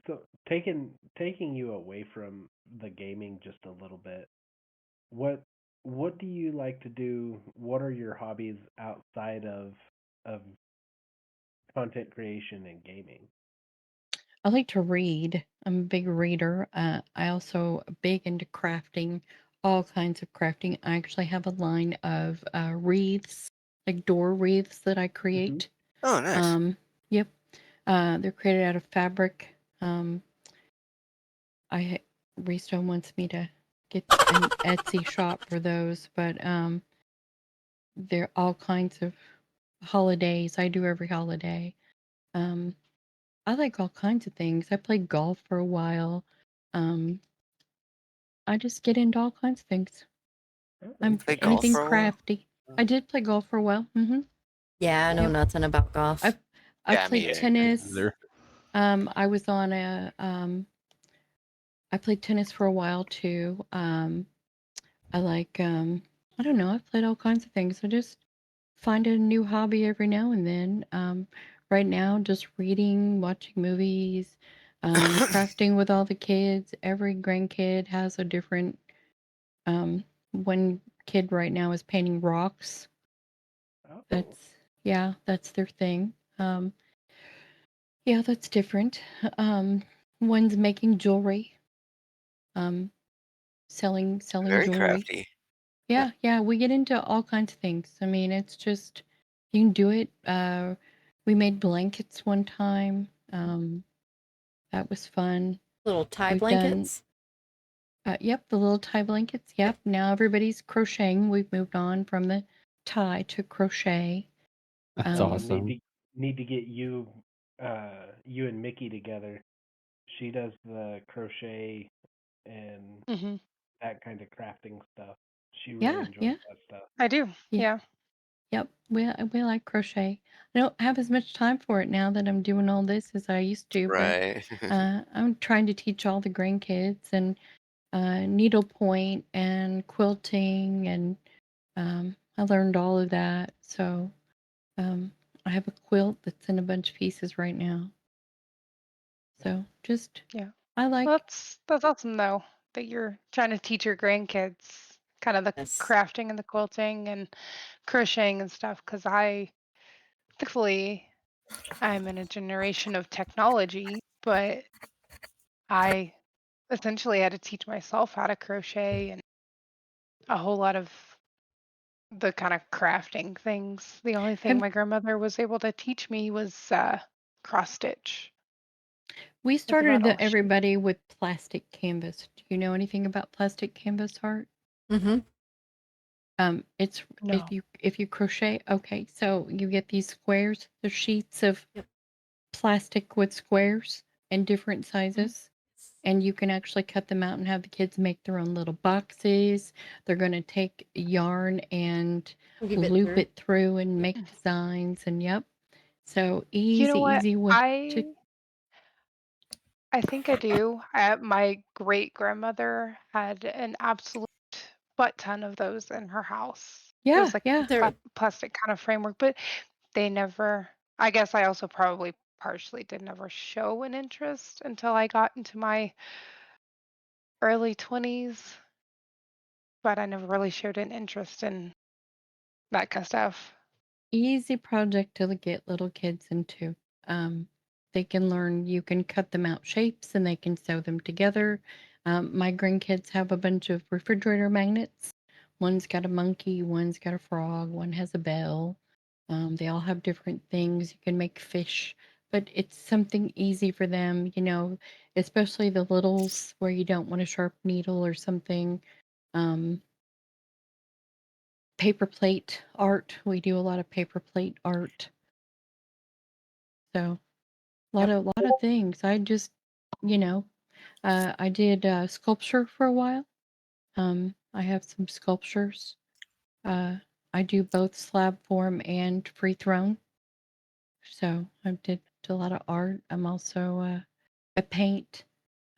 So taking you away from the gaming just a little bit, what do you like to do? What are your hobbies outside of content creation and gaming? I like to read. I'm a big reader. I also big into crafting, all kinds of crafting. I actually have a line of wreaths, like door wreaths that I create. Oh, nice. Yep. They're created out of fabric. Restone wants me to get an Etsy shop for those, but there are all kinds of holidays. I do every holiday. I like all kinds of things. I played golf for a while. I just get into all kinds of things. I'm Play golf anything for a while? crafty. I did play golf for a while. Yeah, I know Yep. nothing about golf. I Yeah, me played either. tennis. I was on a I played tennis for a while too. I like I don't know, I've played all kinds of things. I just find a new hobby every now and then. Right now just reading, watching movies, crafting with all the kids. Every grandkid has a different one kid right now is painting rocks. Oh. That's their thing. Yeah, that's different. One's making jewelry. Um selling Very jewelry. crafty. Yeah, we get into all kinds of things. I mean, it's just you can do it. We made blankets one time. That was fun. Little tie We've done blankets. yep, the little tie blankets. Yep. Now everybody's crocheting. We've moved on from the tie to crochet. That's awesome. Need to get you you and Mickey together. She does the crochet and Hmm. that kind of crafting stuff. She really Yeah, enjoys yeah. that stuff. I do. Yeah. Yep. We like crochet. I don't have as much time for it now that I'm doing all this as I used to, but Right. I'm trying to teach all the grandkids and needlepoint and quilting, and I learned all of that. So I have a quilt that's in a bunch of pieces right now. So just Yeah. I like Well, that's awesome though that you're trying to teach your grandkids kind of the Yes. crafting and the quilting and crocheting and stuff because thankfully I'm in a generation of technology, but I essentially had to teach myself how to crochet and a whole lot of the kind of crafting things. The only thing have my grandmother was able to teach me was cross stitch. we That's started about all she. everybody with plastic canvas. Do you know anything about plastic canvas art? Mm-hmm. It's No. if you crochet, okay, so you get these squares, the sheets of Yep. plastic with squares in different Mm-hmm. sizes, and you can actually cut them out and have the kids make their own little boxes. They're going to take yarn and Weave it loop through. it through and make designs, and yep. So You know what? easy way to I think I do. My great grandmother had an absolute butt ton of those in her house. It yeah, was like yeah. They're plastic kind of framework, but they never. I guess I also probably partially did never show an interest until I got into my early 20s, but I never really showed an interest in that kind of stuff. Easy project to get little kids into. They can learn, you can cut them out shapes and they can sew them together. My grandkids have a bunch of refrigerator magnets. One's got a monkey, one's got a frog, one has a bell. They all have different things. You can make fish, but it's something easy for them, especially the littles where you don't want a sharp needle or something. Um, Paper plate art. We do a lot of paper plate art. So Yep. lot of things. I just, I did sculpture for a while. I have some sculptures. Uh, I do both slab form and free thrown. So I did a lot of art. I'm also a paint.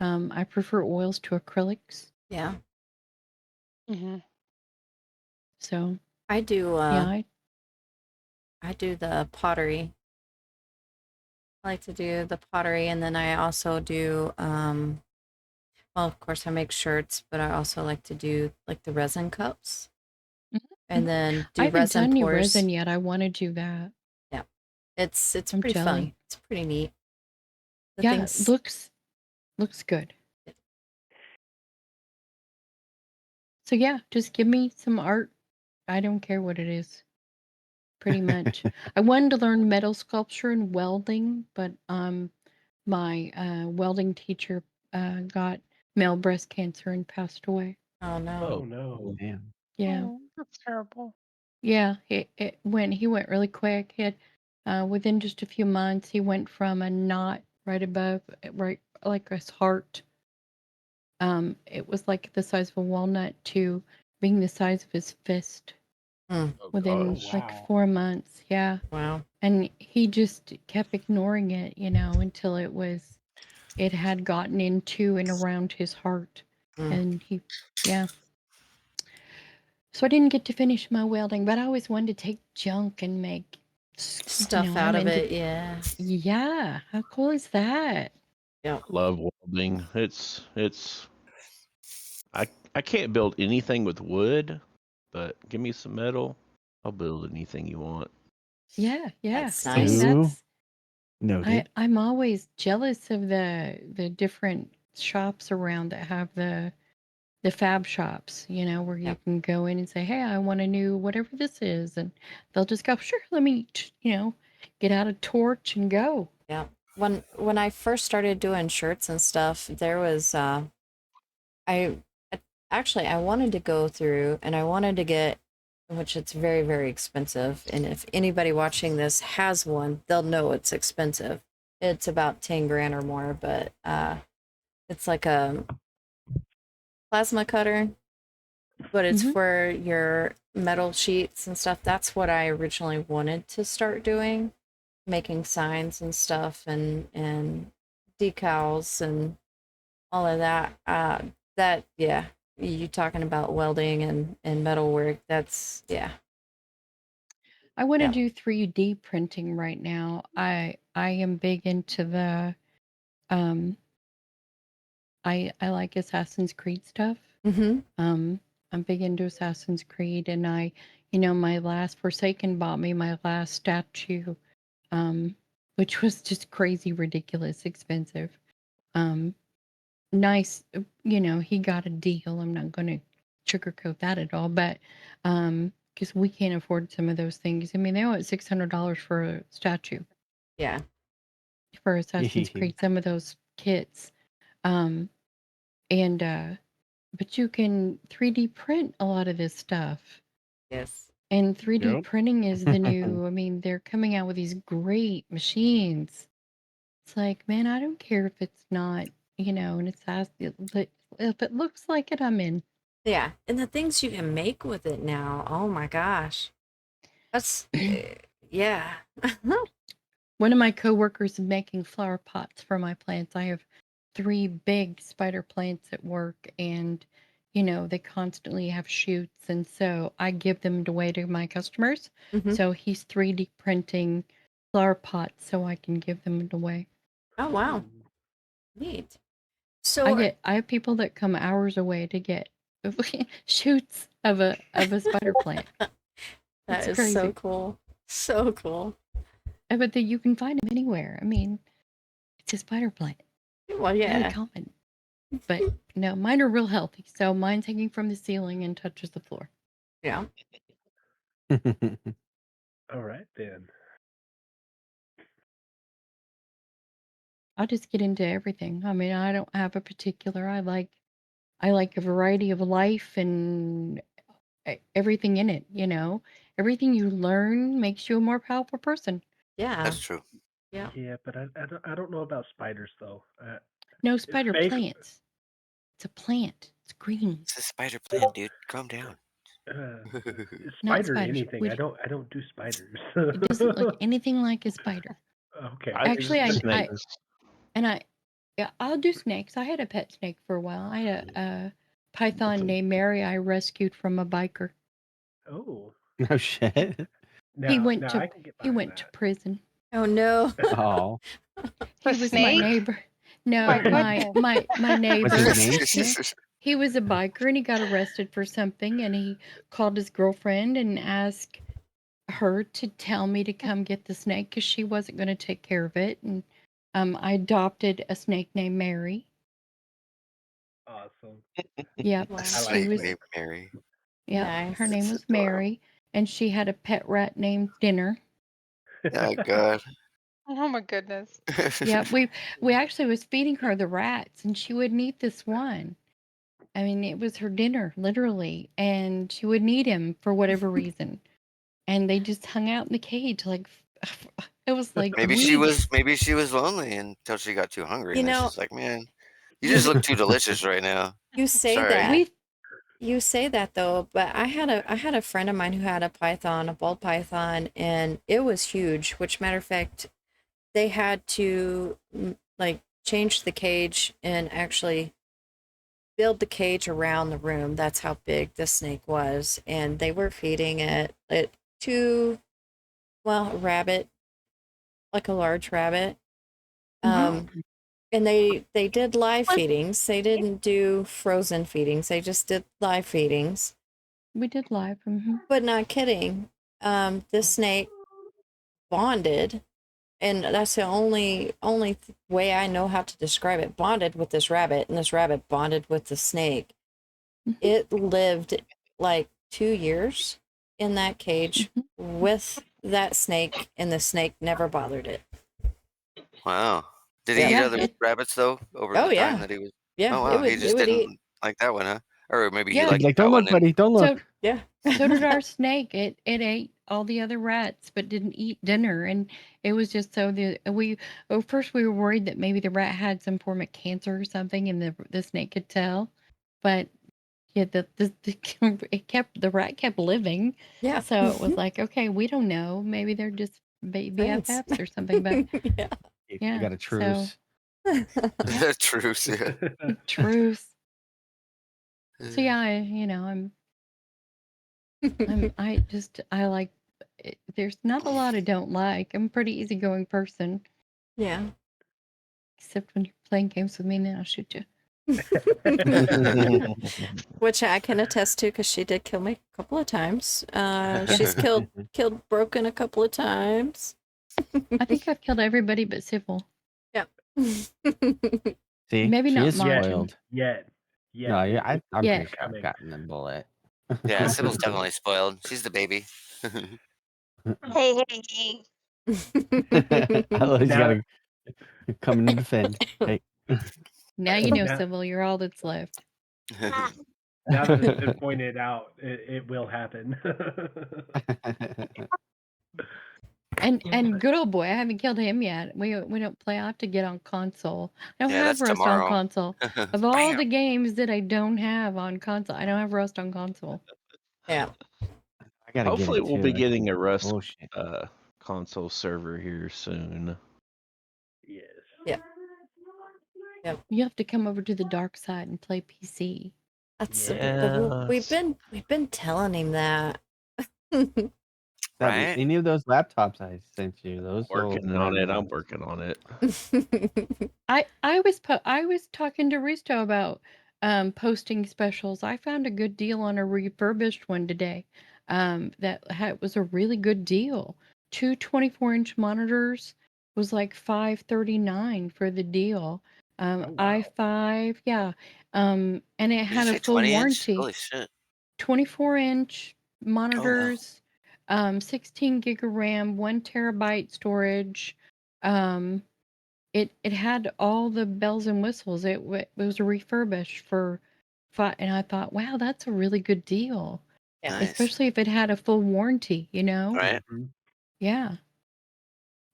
I prefer oils to acrylics. yeah. Mm-hmm. So I do the pottery. I like to do the pottery, and then I also do well, of course I make shirts, but I also like to do like the resin cups. And then I do haven't resin done any pours. resin yet. I want to do that. Yeah. It's I'm pretty jelly. fun. It's pretty neat. The Yeah, things looks good. So yeah, just give me some art. I don't care what it is. Pretty much. I wanted to learn metal sculpture and welding, but my welding teacher got male breast cancer and passed away. Oh no. Oh no. Man. Yeah. Oh, that's terrible. Yeah, he went really quick. He had within just a few months he went from a knot right above right like his heart. It was like the size of a walnut to being the size of his fist Mm. Oh within gosh. like Wow. 4 months. Yeah. Wow. And he just kept ignoring it, until it had gotten into and around his heart. Mm. And yeah. So I didn't get to finish my welding, but I always wanted to take junk and make Stuff out of it, yeah. Yeah. How cool is that? Yeah. Love welding. I can't build anything with wood, but give me some metal, I'll build anything you want. Yeah. That's See, nice. Ooh. Noted. I'm always jealous of the different shops around that have the fab shops, where you Yep. can go in and say, "Hey, I want a new whatever this is," and they'll just go, "Sure, let me," get out a torch and go. Yeah. When I first started doing shirts and stuff, there was I actually I wanted to go through and I wanted to get, which it's very very expensive, and if anybody watching this has one, they'll know it's expensive. It's about 10 grand or more, but it's like a plasma cutter, but it's Mhm. for your metal sheets and stuff. That's what I originally wanted to start doing, making signs and stuff and decals and all of that. That yeah, you talking about welding and metal work? That's yeah, I want to yeah. do 3D printing right now. I am big into the um I like Assassin's Creed stuff. Mm-hmm. I'm big into Assassin's Creed, and my last Forsaken bought me my last statue, um, which was just crazy, ridiculous, expensive. Um, Nice, he got a deal. I'm not going to sugarcoat that at all, but because we can't afford some of those things. I mean, they want $600 for a statue Yeah. for Assassin's Creed. Some of those kits, um, and but you can 3D print a lot of this stuff. Yes. And 3D Yep. printing is the new, I mean, they're coming out with these great machines. It's like, man, I don't care if it's not, and it's if it looks like it, I'm in. Yeah. And the things you can make with it now. Oh my gosh. That's, yeah. One of my coworkers is making flower pots for my plants. I have 3 big spider plants at work, and they constantly have shoots, and so I give them away to my customers. Mhm. So he's 3D printing flower pots so I can give them away. Oh, wow. Neat. So I have people that come hours away to get shoots of a spider plant. that It's is so crazy. cool. So cool. But you can find them anywhere. I mean, it's a spider plant. Well, Very yeah. common. But no, mine are real healthy. So mine's hanging from the ceiling and touches the floor. Yeah. All right then. I just get into everything. I mean, I don't have a particular. I like a variety of life and everything in it. Everything you learn makes you a more powerful person. Yeah. That's true. Yeah. Yeah, but I don't know about spiders though. No spider Faith- plants. It's a plant. It's green. It's a spider plant, dude. Calm down. Not Spider spiders. anything. I don't do spiders. It doesn't look anything like a spider. Okay. Actually, do I snakes. yeah, I'll do snakes. I had a pet snake for a while. I had a python named Mary I rescued from a biker. Oh. No shit. Now, He went now to I can get behind to that. prison. Oh no. Oh. He A was my snake? neighbor. No, My my goodness. my neighbor. What's his name? Yeah. He was a biker and he got arrested for something, and he called his girlfriend and asked her to tell me to come get the snake because she wasn't going to take care of it. And I adopted a snake named Mary. Awesome. Yep, Wow. I she like was. Named Mary. Yep, Nice. her name That's was adorable. Mary, and she had a pet rat named Dinner. Oh God. Oh my goodness. Yep, we actually was feeding her the rats, and she wouldn't eat this one. I mean, it was her dinner, literally, and she wouldn't eat him for whatever reason. And they just hung out in the cage, like it was like Maybe she was lonely until she got too hungry. You And then know- she's like, man, you just look too delicious right now. You say Sorry. that. We You say that though, but I had a friend of mine who had a python, a ball python, and it was huge. Which matter of fact, they had to like change the cage and actually build the cage around the room. That's how big the snake was, and they were feeding it to, well, a rabbit, like a large rabbit. And they did live feedings. They didn't do frozen feedings. They just did live feedings. we did live. But not kidding. This snake bonded, and that's the only way I know how to describe it. Bonded with this rabbit, and this rabbit bonded with the snake. It lived like 2 years in that cage with that snake, and the snake never bothered it. Wow. Did he eat Yeah. other rabbits though over Oh, the yeah. time that he was? Yeah, Oh it wow. would, He just it would didn't eat. like that one, huh? Or maybe Yeah. he liked Like, that don't one. look, buddy. Don't look. So Yeah. so did our snake. It ate all the other rats, but didn't eat dinner, and it was just so first we were worried that maybe the rat had some form of cancer or something, and the snake could tell, but yeah, the the rat kept living. Yeah. So it was like, okay, we don't know. Maybe they're just Friends. BFFs or something, but Yeah. You yeah. got a truce. The truth. Yeah. So truth. So yeah, I like. There's not a lot I don't like. I'm a pretty easygoing person, Yeah. except when you're playing games with me, then I'll shoot you. Which I can attest to because she did kill me a couple of times. She's killed Broken a couple of times. I think I've killed everybody but Civil. Yeah. See, Maybe she not is Martin. spoiled. Yet. No, yeah, I'm Yeah. pretty sure I've gotten the bullet. Yeah, Sybil's definitely spoiled. She's the baby. Hey. I love he's Now- got to come in to defend. Hey. Now you know, Now- Civil, you're all that's left. Ah, now that it's been pointed out, it will happen. And good old boy, I haven't killed him yet. We don't play. I have to get on console. I don't Yeah, have that's Rust on tomorrow. console. Of all Bam. the games that I don't have on console, I don't have Rust on console. Yeah. I gotta get Hopefully, it we'll too. be getting a Rust Bullshit. console server here soon. Yes. Yeah. You have to come over to the dark side and play PC. That's Yes. we've been telling him that. Right? Any of those laptops I sent you, those will Working run on it. I'm Rust. working on it. I was talking to Risto about posting specials. I found a good deal on a refurbished one today. Was a really good deal. Two 24-inch monitors was like $539 for the deal. Oh, wow. i5, yeah. And it Did you had a say full 20 inch? warranty. Holy shit. 24-inch Oh, wow. monitors, 16 gig of RAM, 1 terabyte storage. It had all the bells and whistles. It was a refurbished for and I thought, wow, that's a really good deal, Yeah. Nice. especially if it had a full warranty. Right? Mhm. Yeah.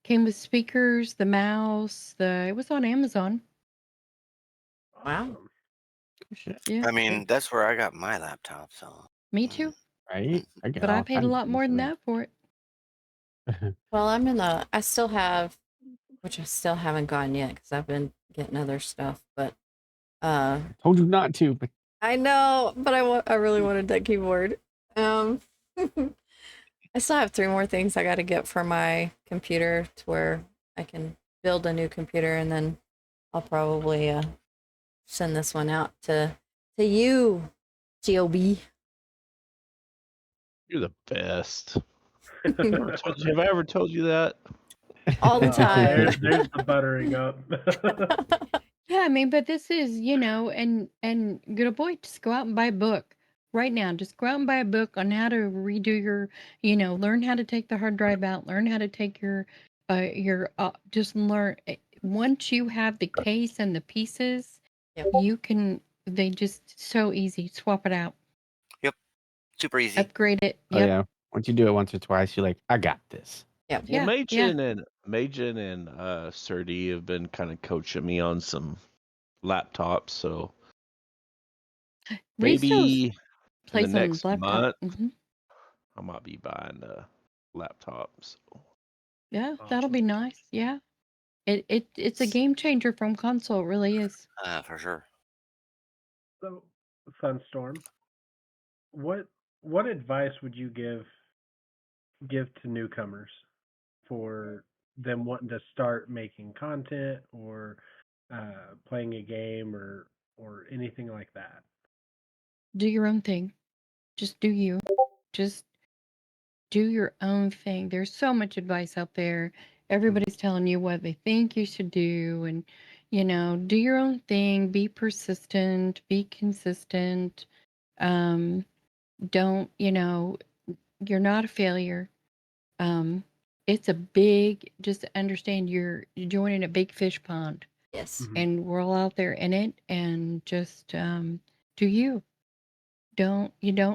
Came with speakers, the mouse. It was on Amazon. Wow. Awesome. Shit. Yeah, I mean, that's where I got my laptop, so. me too. Right? I got But I all paid a kinds lot of more than things that for it. Well, I still have, which I still haven't gotten yet because I've been getting other stuff. But Told you not to, but I know, but I really wanted that keyboard. I still have 3 more things I got to get for my computer to where I can build a new computer, and then I'll probably send this one out to you, Gob. You're the best. Have I ever told you that? All the time. There's the buttering up. Yeah, I mean, but this is, and good old boy, just go out and buy a book right now. Just go out and buy a book on how to redo your, learn how to take the hard drive out, learn how to take just learn. Once you have the case and the pieces, Yep. they just so easy, swap it out, Yep. Super easy. upgrade it. oh Yep. yeah. Once you do it once or twice, you're like, I got this. Yep. Well, Yeah, Majin and Surdy have been kind of coaching me on some laptops, so Risto's maybe in the plays on next laptop. month I might be buying a laptop. So. Yeah, that'll be nice. Yeah. It's a game changer from console. It really is. For sure. So, Sunstorm, what advice would you give to newcomers for them wanting to start making content or playing a game or anything like that? Do your own thing. Just do you. Just do your own thing. There's so much advice out there. Everybody's telling you what they think you should do, and do your own thing. Be persistent. Be consistent. Don't you're not a failure. It's a big. Just understand you're joining a big fish pond. Yes. And we're all out there in it, and just do you. Don't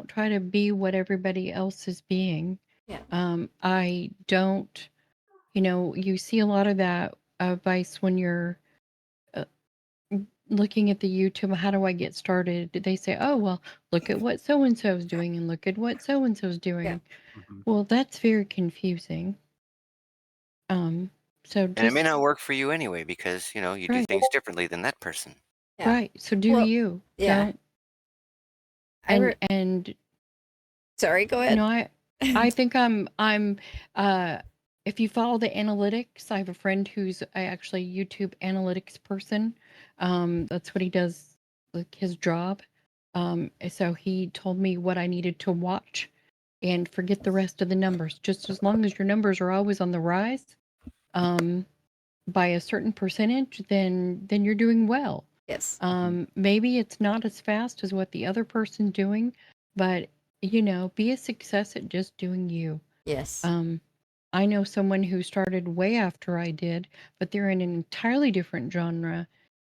try to be what everybody else is being. Yeah. I don't. You see a lot of that advice when you're looking at the YouTube. How do I get started? They say, oh well, look at what so and so's doing, and look at what so and so's doing. Yeah. Well, that's very confusing. So And it may not work for you anyway because, you do Right. things differently than that person. Yeah. Right. So do Well, you. yeah. Don't, and sorry, go ahead. I think I'm if you follow the analytics, I have a friend who's actually a YouTube analytics person. That's what he does, like his job. So he told me what I needed to watch and forget the rest of the numbers. Just as long as your numbers are always on the rise, by a certain percentage, then you're doing well. Yes. Maybe it's not as fast as what the other person's doing, but be a success at just doing you. Yes. I know someone who started way after I did, but they're in an entirely different genre,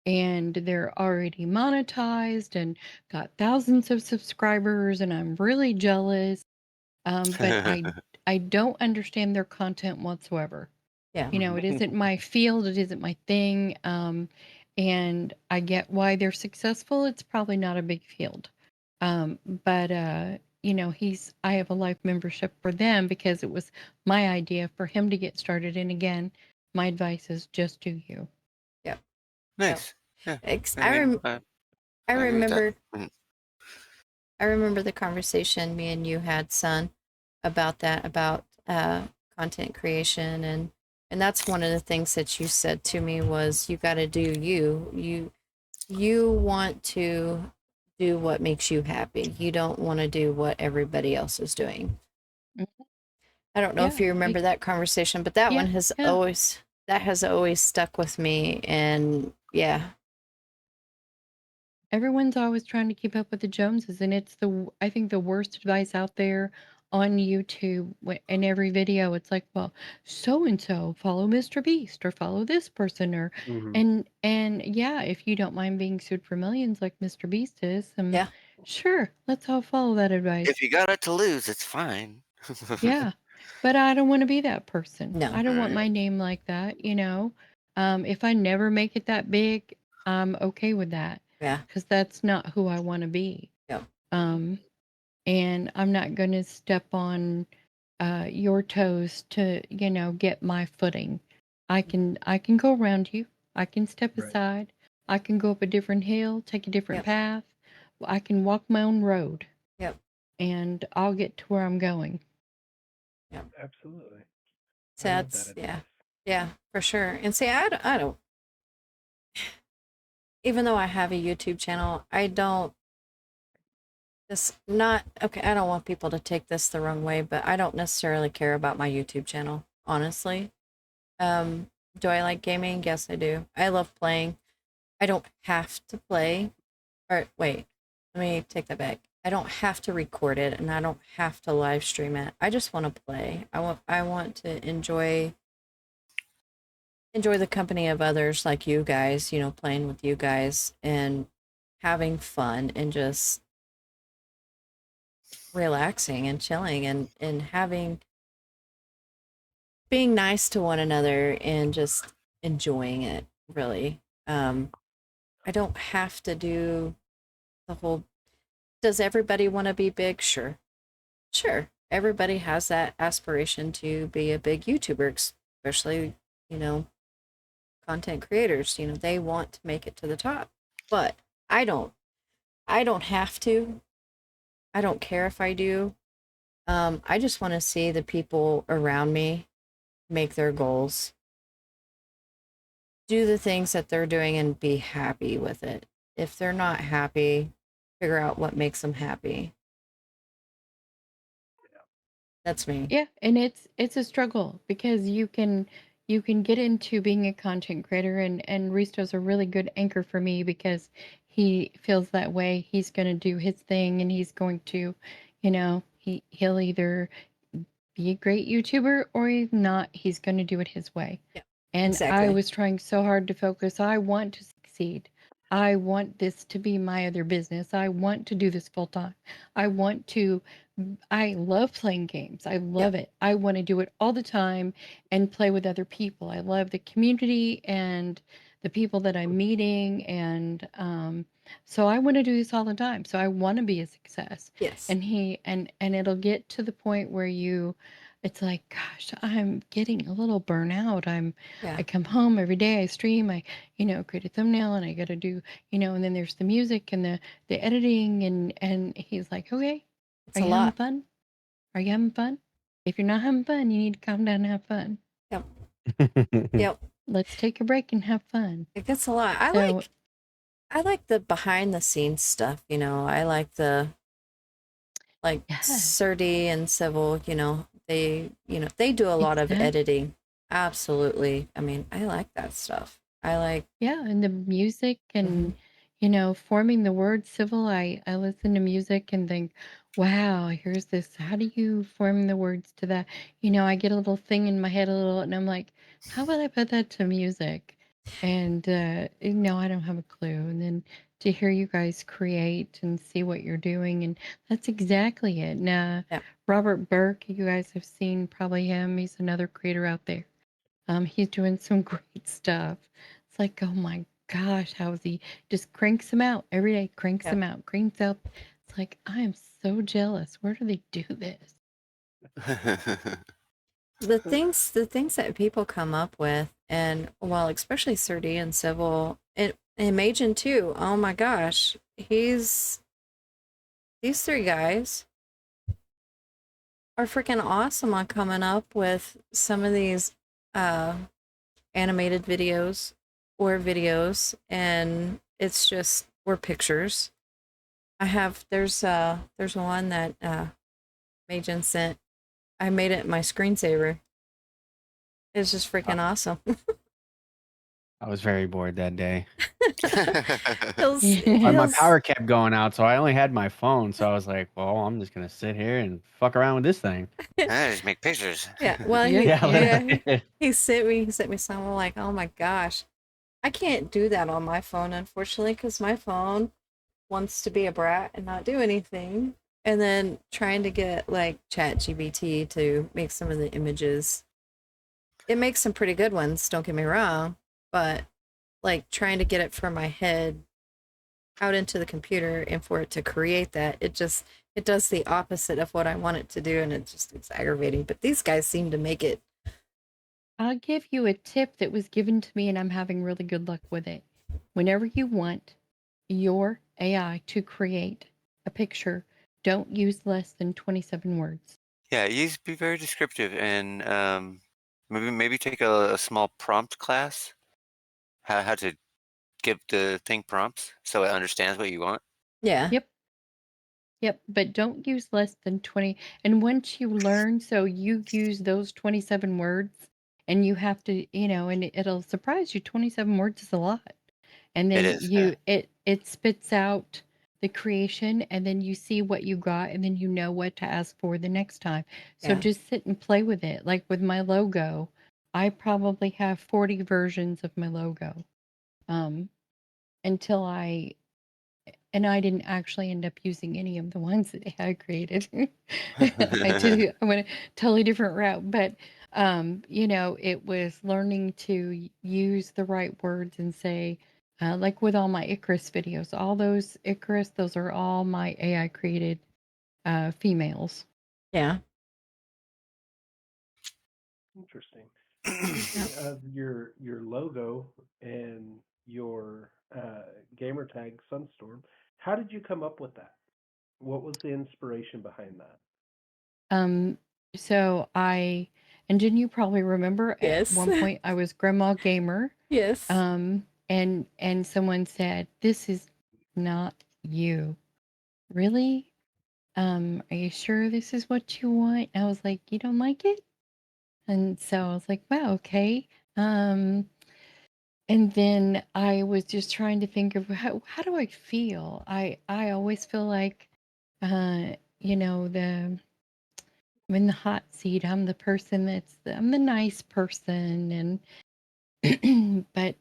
and they're already monetized and got thousands of subscribers, and I'm really jealous. But I don't understand their content whatsoever. Yeah. You know, it isn't my field, it isn't my thing. And I get why they're successful. It's probably not a big field. But you know, I have a life membership for them because it was my idea for him to get started. And again, my advice is just do you. Yep. Nice. Yeah. I agree with remember that. I remember the conversation me and you had, son, about that, about content creation, and that's one of the things that you said to me was you got to do you want to do what makes you happy. You don't want to do what everybody else is doing. Mhm. I don't know if Yeah, you remember that conversation, but that one yeah, has yeah. always stuck with me, and yeah. Everyone's always trying to keep up with the Joneses, and I think the worst advice out there on YouTube in every video. It's like, well, so and so follow Mr. Beast or follow this person or Mhm. and yeah, if you don't mind being sued for millions like Mr. Beast is, Yeah. sure, let's all follow that advice. If you got it to lose, it's fine. Yeah, but I don't want to be that person. No. I don't want Right. my name like that, you know. If I never make it that big, I'm okay with that. Yeah. Because that's not who I want to be. Yep. Um, and I'm not going to step on your toes to, you know, get my footing. I can go around you. I can step Right. aside. I can go up a different hill, take a different Yep. path. I can walk my own road. Yep. And I'll get to where I'm going. Absolutely. So I love that's that advice. yeah, for sure. And see, I don't, even though I have a YouTube channel, I don't. This not okay. I don't want people to take this the wrong way, but I don't necessarily care about my YouTube channel, honestly. Do I like gaming? Yes, I do. I love playing. I don't have to play. Or wait, let me take that back. I don't have to record it, and I don't have to live stream it. I just want to play. I want to enjoy the company of others like you guys, you know, playing with you guys and having fun and just relaxing and chilling and having being nice to one another and just enjoying it, really. I don't have to do the whole. Does everybody want to be big? Sure, everybody has that aspiration to be a big YouTuber, especially, you know, content creators. You know, they want to make it to the top, but I don't have to. I don't care if I do. I just want to see the people around me make their goals, do the things that they're doing, and be happy with it. If they're not happy, figure out what makes them happy. That's me. Yeah, and it's a struggle because you can get into being a content creator, and Risto's a really good anchor for me because he feels that way. He's going to do his thing and he's going to, you know, he'll either be a great YouTuber or if not, he's going to do it his way. Yeah, And I exactly. was trying so hard to focus. I want to succeed. I want this to be my other business. I want to do this full time. I want to I love playing games. I love it. I want to do it all the time and play with other people. I love the community and the people that I'm meeting, and so I want to do this all the time. So I want to be a success. Yes. And it'll get to the point where it's like, gosh, I'm getting a little burnout. Yeah. I come home every day, I stream, I, you know, create a thumbnail, and I got to do, you know, and then there's the music and the editing, and he's like, okay, It's are a you having lot. fun? Are you having fun? If you're not having fun, you need to calm down and have fun. Yep. Yep. Let's take a break and have fun. It gets a lot. So I like the behind the scenes stuff, you know. I like the like yeah, Surdy and Civil, you know, they do a lot of exactly. editing. Absolutely. I mean, I like that stuff. I like Yeah, and the music and Mhm. you know, forming the word civil. I listen to music and think, wow, here's this. How do you form the words to that? You know, I get a little thing in my head a little, and I'm like, how would I put that to music? And no, I don't have a clue. And then to hear you guys create and see what you're doing, and that's exactly it. Now, Yeah. Robert Burke, you guys have seen probably him. He's another creator out there. He's doing some great stuff. It's like, oh my gosh, how is he just cranks them out every day, cranks Yeah. them out, cranks out. It's like, I am so jealous. Where do they do this? The things that people come up with, and well, especially Surdy and Civil and Majin too. Oh my gosh, these three guys are freaking awesome on coming up with some of these animated videos and it's just or pictures. There's one that Majin sent. I made it my screensaver. It's just freaking awesome. I was very bored that day. Yeah. My power kept going out, so I only had my phone. So I was like, well, I'm just gonna sit here and fuck around with this thing. I just make pictures. Yeah, well, Yeah. he sent me some. I'm like, oh my gosh, I can't do that on my phone, unfortunately, because my phone wants to be a brat and not do anything. And then trying to get like ChatGPT to make some of the images, it makes some pretty good ones. Don't get me wrong, but like trying to get it from my head out into the computer and for it to create that, it does the opposite of what I want it to do, and it's aggravating. But these guys seem to make it. I'll give you a tip that was given to me, and I'm having really good luck with it. Whenever you want your AI to create a picture, don't use less than 27 words. Yeah, be very descriptive, and maybe take a small prompt class. How to give the thing prompts so it understands what you want. Yeah. Yep, but don't use less than 20. And once you learn, so you use those 27 words, and you have to, and it'll surprise you. 27 words is a lot. And It then is. Yeah. it spits out the creation, and then you see what you got, and then you know what to ask for the next time. So Yeah. just sit and play with it. Like with my logo, I probably have 40 versions of my logo. Until I didn't actually end up using any of the ones that I created. I went a totally different route, but it was learning to use the right words and say, like with all my Icarus videos, all those Icarus, those are all my AI created females. Yeah. Interesting. Speaking of your logo and your gamer tag Sunstorm, how did you come up with that? What was the inspiration behind that? So and Jen, you probably remember Yes. at one point I was Grandma Gamer. Yes. And someone said, "This is not you." Really? Are you sure this is what you want? I was like, you don't like it? And so I was like, wow, okay. And then I was just trying to think of how do I feel? I always feel like, I'm in the hot seat. I'm the person I'm the nice person, and but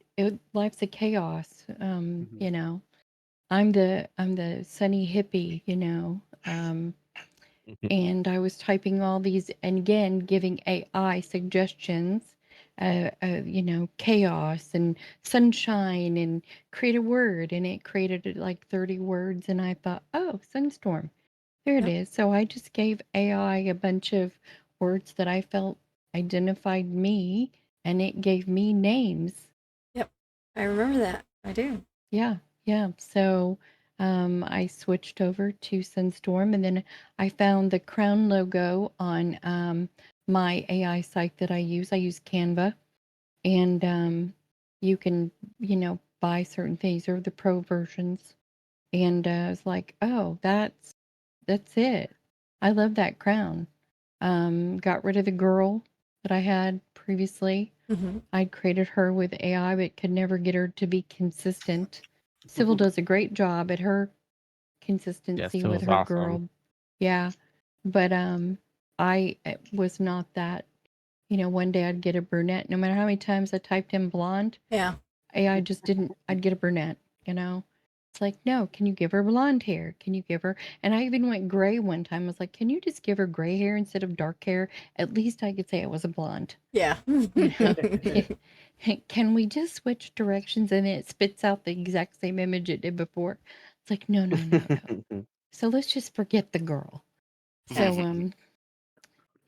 life's a chaos. I'm the sunny hippie, and I was typing all these and again giving AI suggestions, chaos and sunshine and create a word, and it created like 30 words, and I thought, oh, sunstorm, there it is. So I just gave AI a bunch of words that I felt identified me, and it gave me names. Yep. I remember that. I do. Yeah. So I switched over to Sunstorm, and then I found the crown logo on my AI site that I use. I use Canva, and you can, buy certain things or the pro versions. And I was like, oh, that's it. I love that crown. Got rid of the girl that I had previously. Mm-hmm. I'd created her with AI, but could never get her to be consistent. Civil does a great job at her consistency with her girl. Yeah. But I was not that. One day I'd get a brunette. No matter how many times I typed in blonde, Yeah. I just didn't. I'd get a brunette. You know, it's like, no. Can you give her blonde hair? Can you give her? And I even went gray one time. I was like, can you just give her gray hair instead of dark hair? At least I could say I was a blonde. Yeah. You know, can we just switch directions and it spits out the exact same image it did before? It's like, no, no, no, no. So let's just forget the girl. So,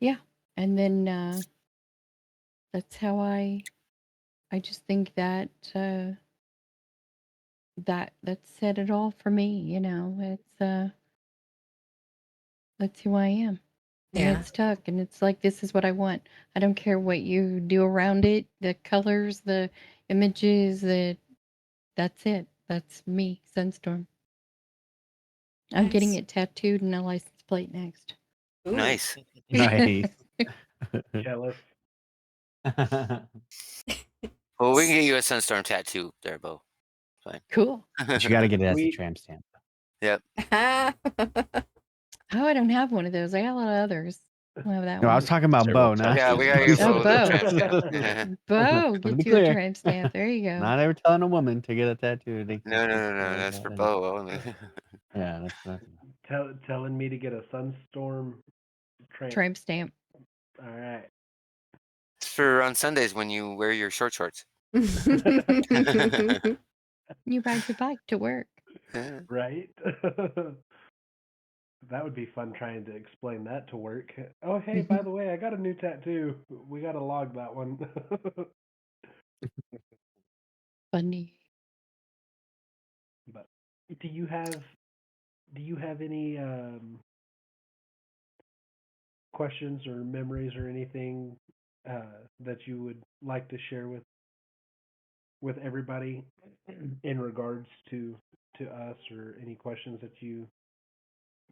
yeah. And then that's how I just think that that said it all for me, you know. It's that's who I am. And Yeah. it's stuck and it's like this is what I want. I don't care what you do around it, the colors, the images, that's it. That's me, Sunstorm. I'm getting Nice. it tattooed and a license plate next. Ooh. Nice. Nice. Jealous. Well, we can get you a sunstorm tattoo there, Bo. Fine. Cool. But you got to get it as a We- tramp stamp. Yep. Oh, I don't have one of those. I got a lot of others. I don't have that No, I one. was talking about Several Bo, not Yeah, we got your Oh, Bo, Bo. the tramp stamp. Bo, To be get you a clear. tramp stamp. There you go. Not ever telling a woman to get a tattoo. No, that's for Bo only. Yeah, that's telling me to get a sunstorm Tramp stamp. All right. It's for on Sundays when you wear your short shorts. You ride your bike to work. Right? That would be fun trying to explain that to work. Oh, hey, by the way, I got a new tattoo. We got to log that one. Funny. But do you have any questions or memories or anything that you would like to share with everybody in regards to us, or any questions that you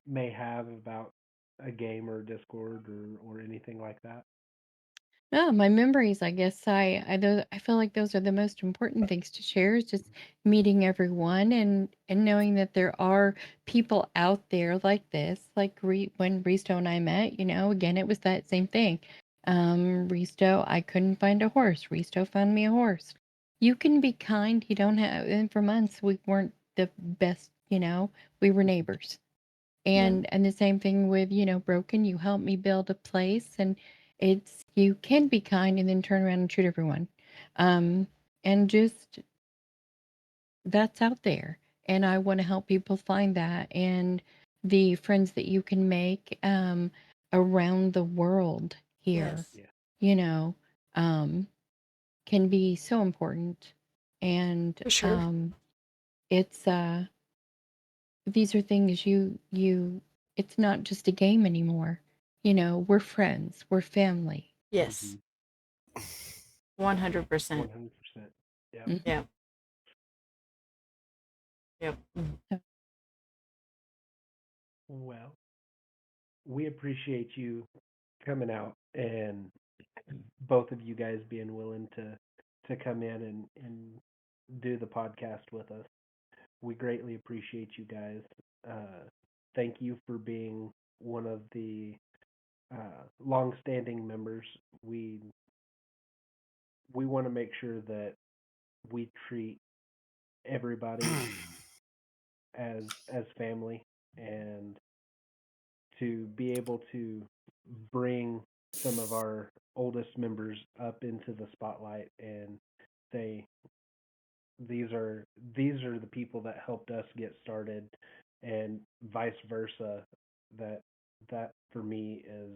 may have about a game or Discord or anything like that? No, my memories, I guess I feel like those are the most important things to share is just meeting everyone and knowing that there are people out there like this, like when Risto and I met, you know, again, it was that same thing. Risto, I couldn't find a horse. Risto found me a horse. You can be kind. You don't have, and for months we weren't the best, you know, we were neighbors. And the same thing with, you know, Broken, you helped me build a place and it's you can be kind and then turn around and shoot everyone. And just that's out there. And I want to help people find that and the friends that you can make around the world here, Yes. Yeah. you know, can be so important. And For sure. it's these are things you it's not just a game anymore. You know, we're friends, we're family. Yes. 100%. 100%. Yeah. Mhm. Yeah. Yep. Well, we appreciate you coming out and both of you guys being willing to come in and do the podcast with us. We greatly appreciate you guys. Thank you for being one of the long-standing members. We want to make sure that we treat everybody as family, and to be able to bring some of our oldest members up into the spotlight and say these are the people that helped us get started, and vice versa. That for me is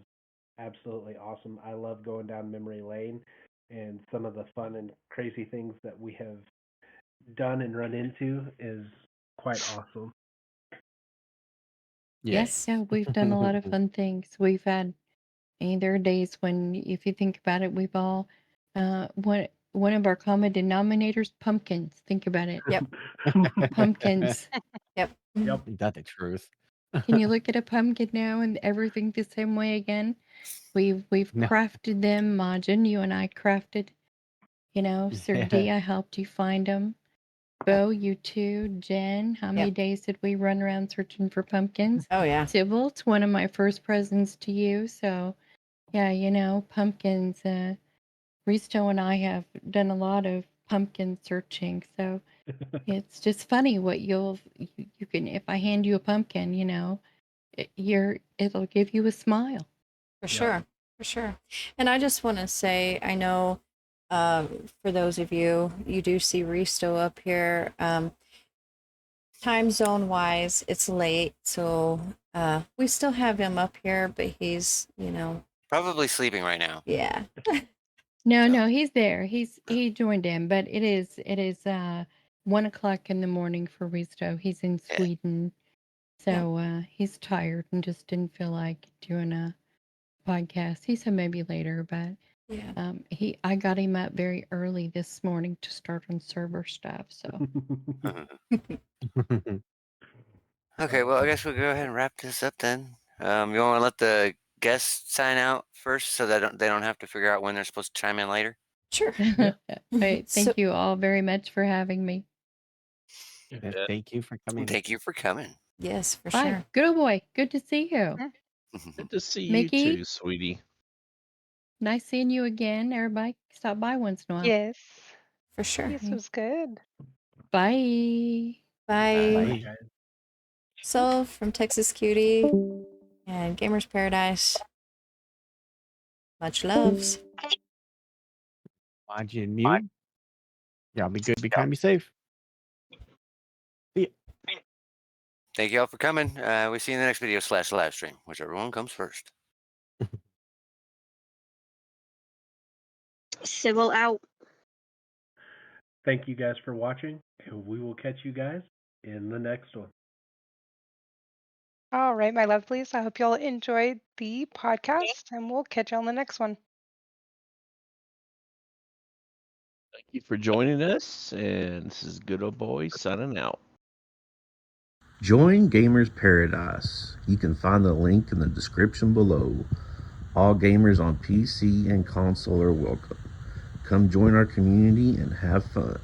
absolutely awesome. I love going down memory lane and some of the fun and crazy things that we have done and run into is quite awesome. Yes, yeah, we've done a lot of fun things. We've had, there are days when, if you think about it, we've all, one of our common denominators, pumpkins. Think about it. Yep. Pumpkins. Yep. Yep. Ain't that the truth? Can you look at a pumpkin now and everything the same way again? We've No. crafted them, Majin. You and I crafted. You know, Sir D, I helped you find them. Bo, you too. Jen, how many days did we run around searching for pumpkins? Oh yeah. Sybil, it's one of my first presents to you. So, yeah, you know, pumpkins. Risto and I have done a lot of pumpkin searching. So it's just funny what you can, if I hand you a pumpkin, it'll give you a smile. For Yeah. sure. For sure. And I just want to say, I know for those of you, you do see Risto up here. Time zone wise, it's late. So we still have him up here, but he's, Probably sleeping right now. yeah. No, he's there. He joined in, but it is 1:00 in the morning for Risto. He's in Yeah. Sweden. So he's tired and just didn't feel like doing a podcast. He said maybe later, but Yeah. I got him up very early this morning to start on server stuff. So Okay, well, I guess we'll go ahead and wrap this up then. You want to let the guests sign out first so that they don't have to figure out when they're supposed to chime in later? Sure. Right, So- thank you all very much for having me. Yes, thank you for coming. Thank you for coming. Yes, for Bye. sure. Good old boy. Good to see you. Good to see Mickey? you too, sweetie. Nice seeing you again. Everybody stop by once in a while. Yes. For sure. This was good. Bye. Bye. Bye, guys. So from Texas Cutie and Gamers Paradise, much loves. majnmew. Y'all be good, be kind, be safe. Thank you all for coming. We'll see you in the next video / live stream, whichever one comes first. Civil out. Thank you guys for watching, and we will catch you guys in the next one. All right, my lovelies. I hope you all enjoyed the podcast, and we'll catch you on the next one. Thank you for joining us, and this is Good Old Boy signing out. Join Gamers Paradise. You can find the link in the description below. All gamers on PC and console are welcome. Come join our community and have fun.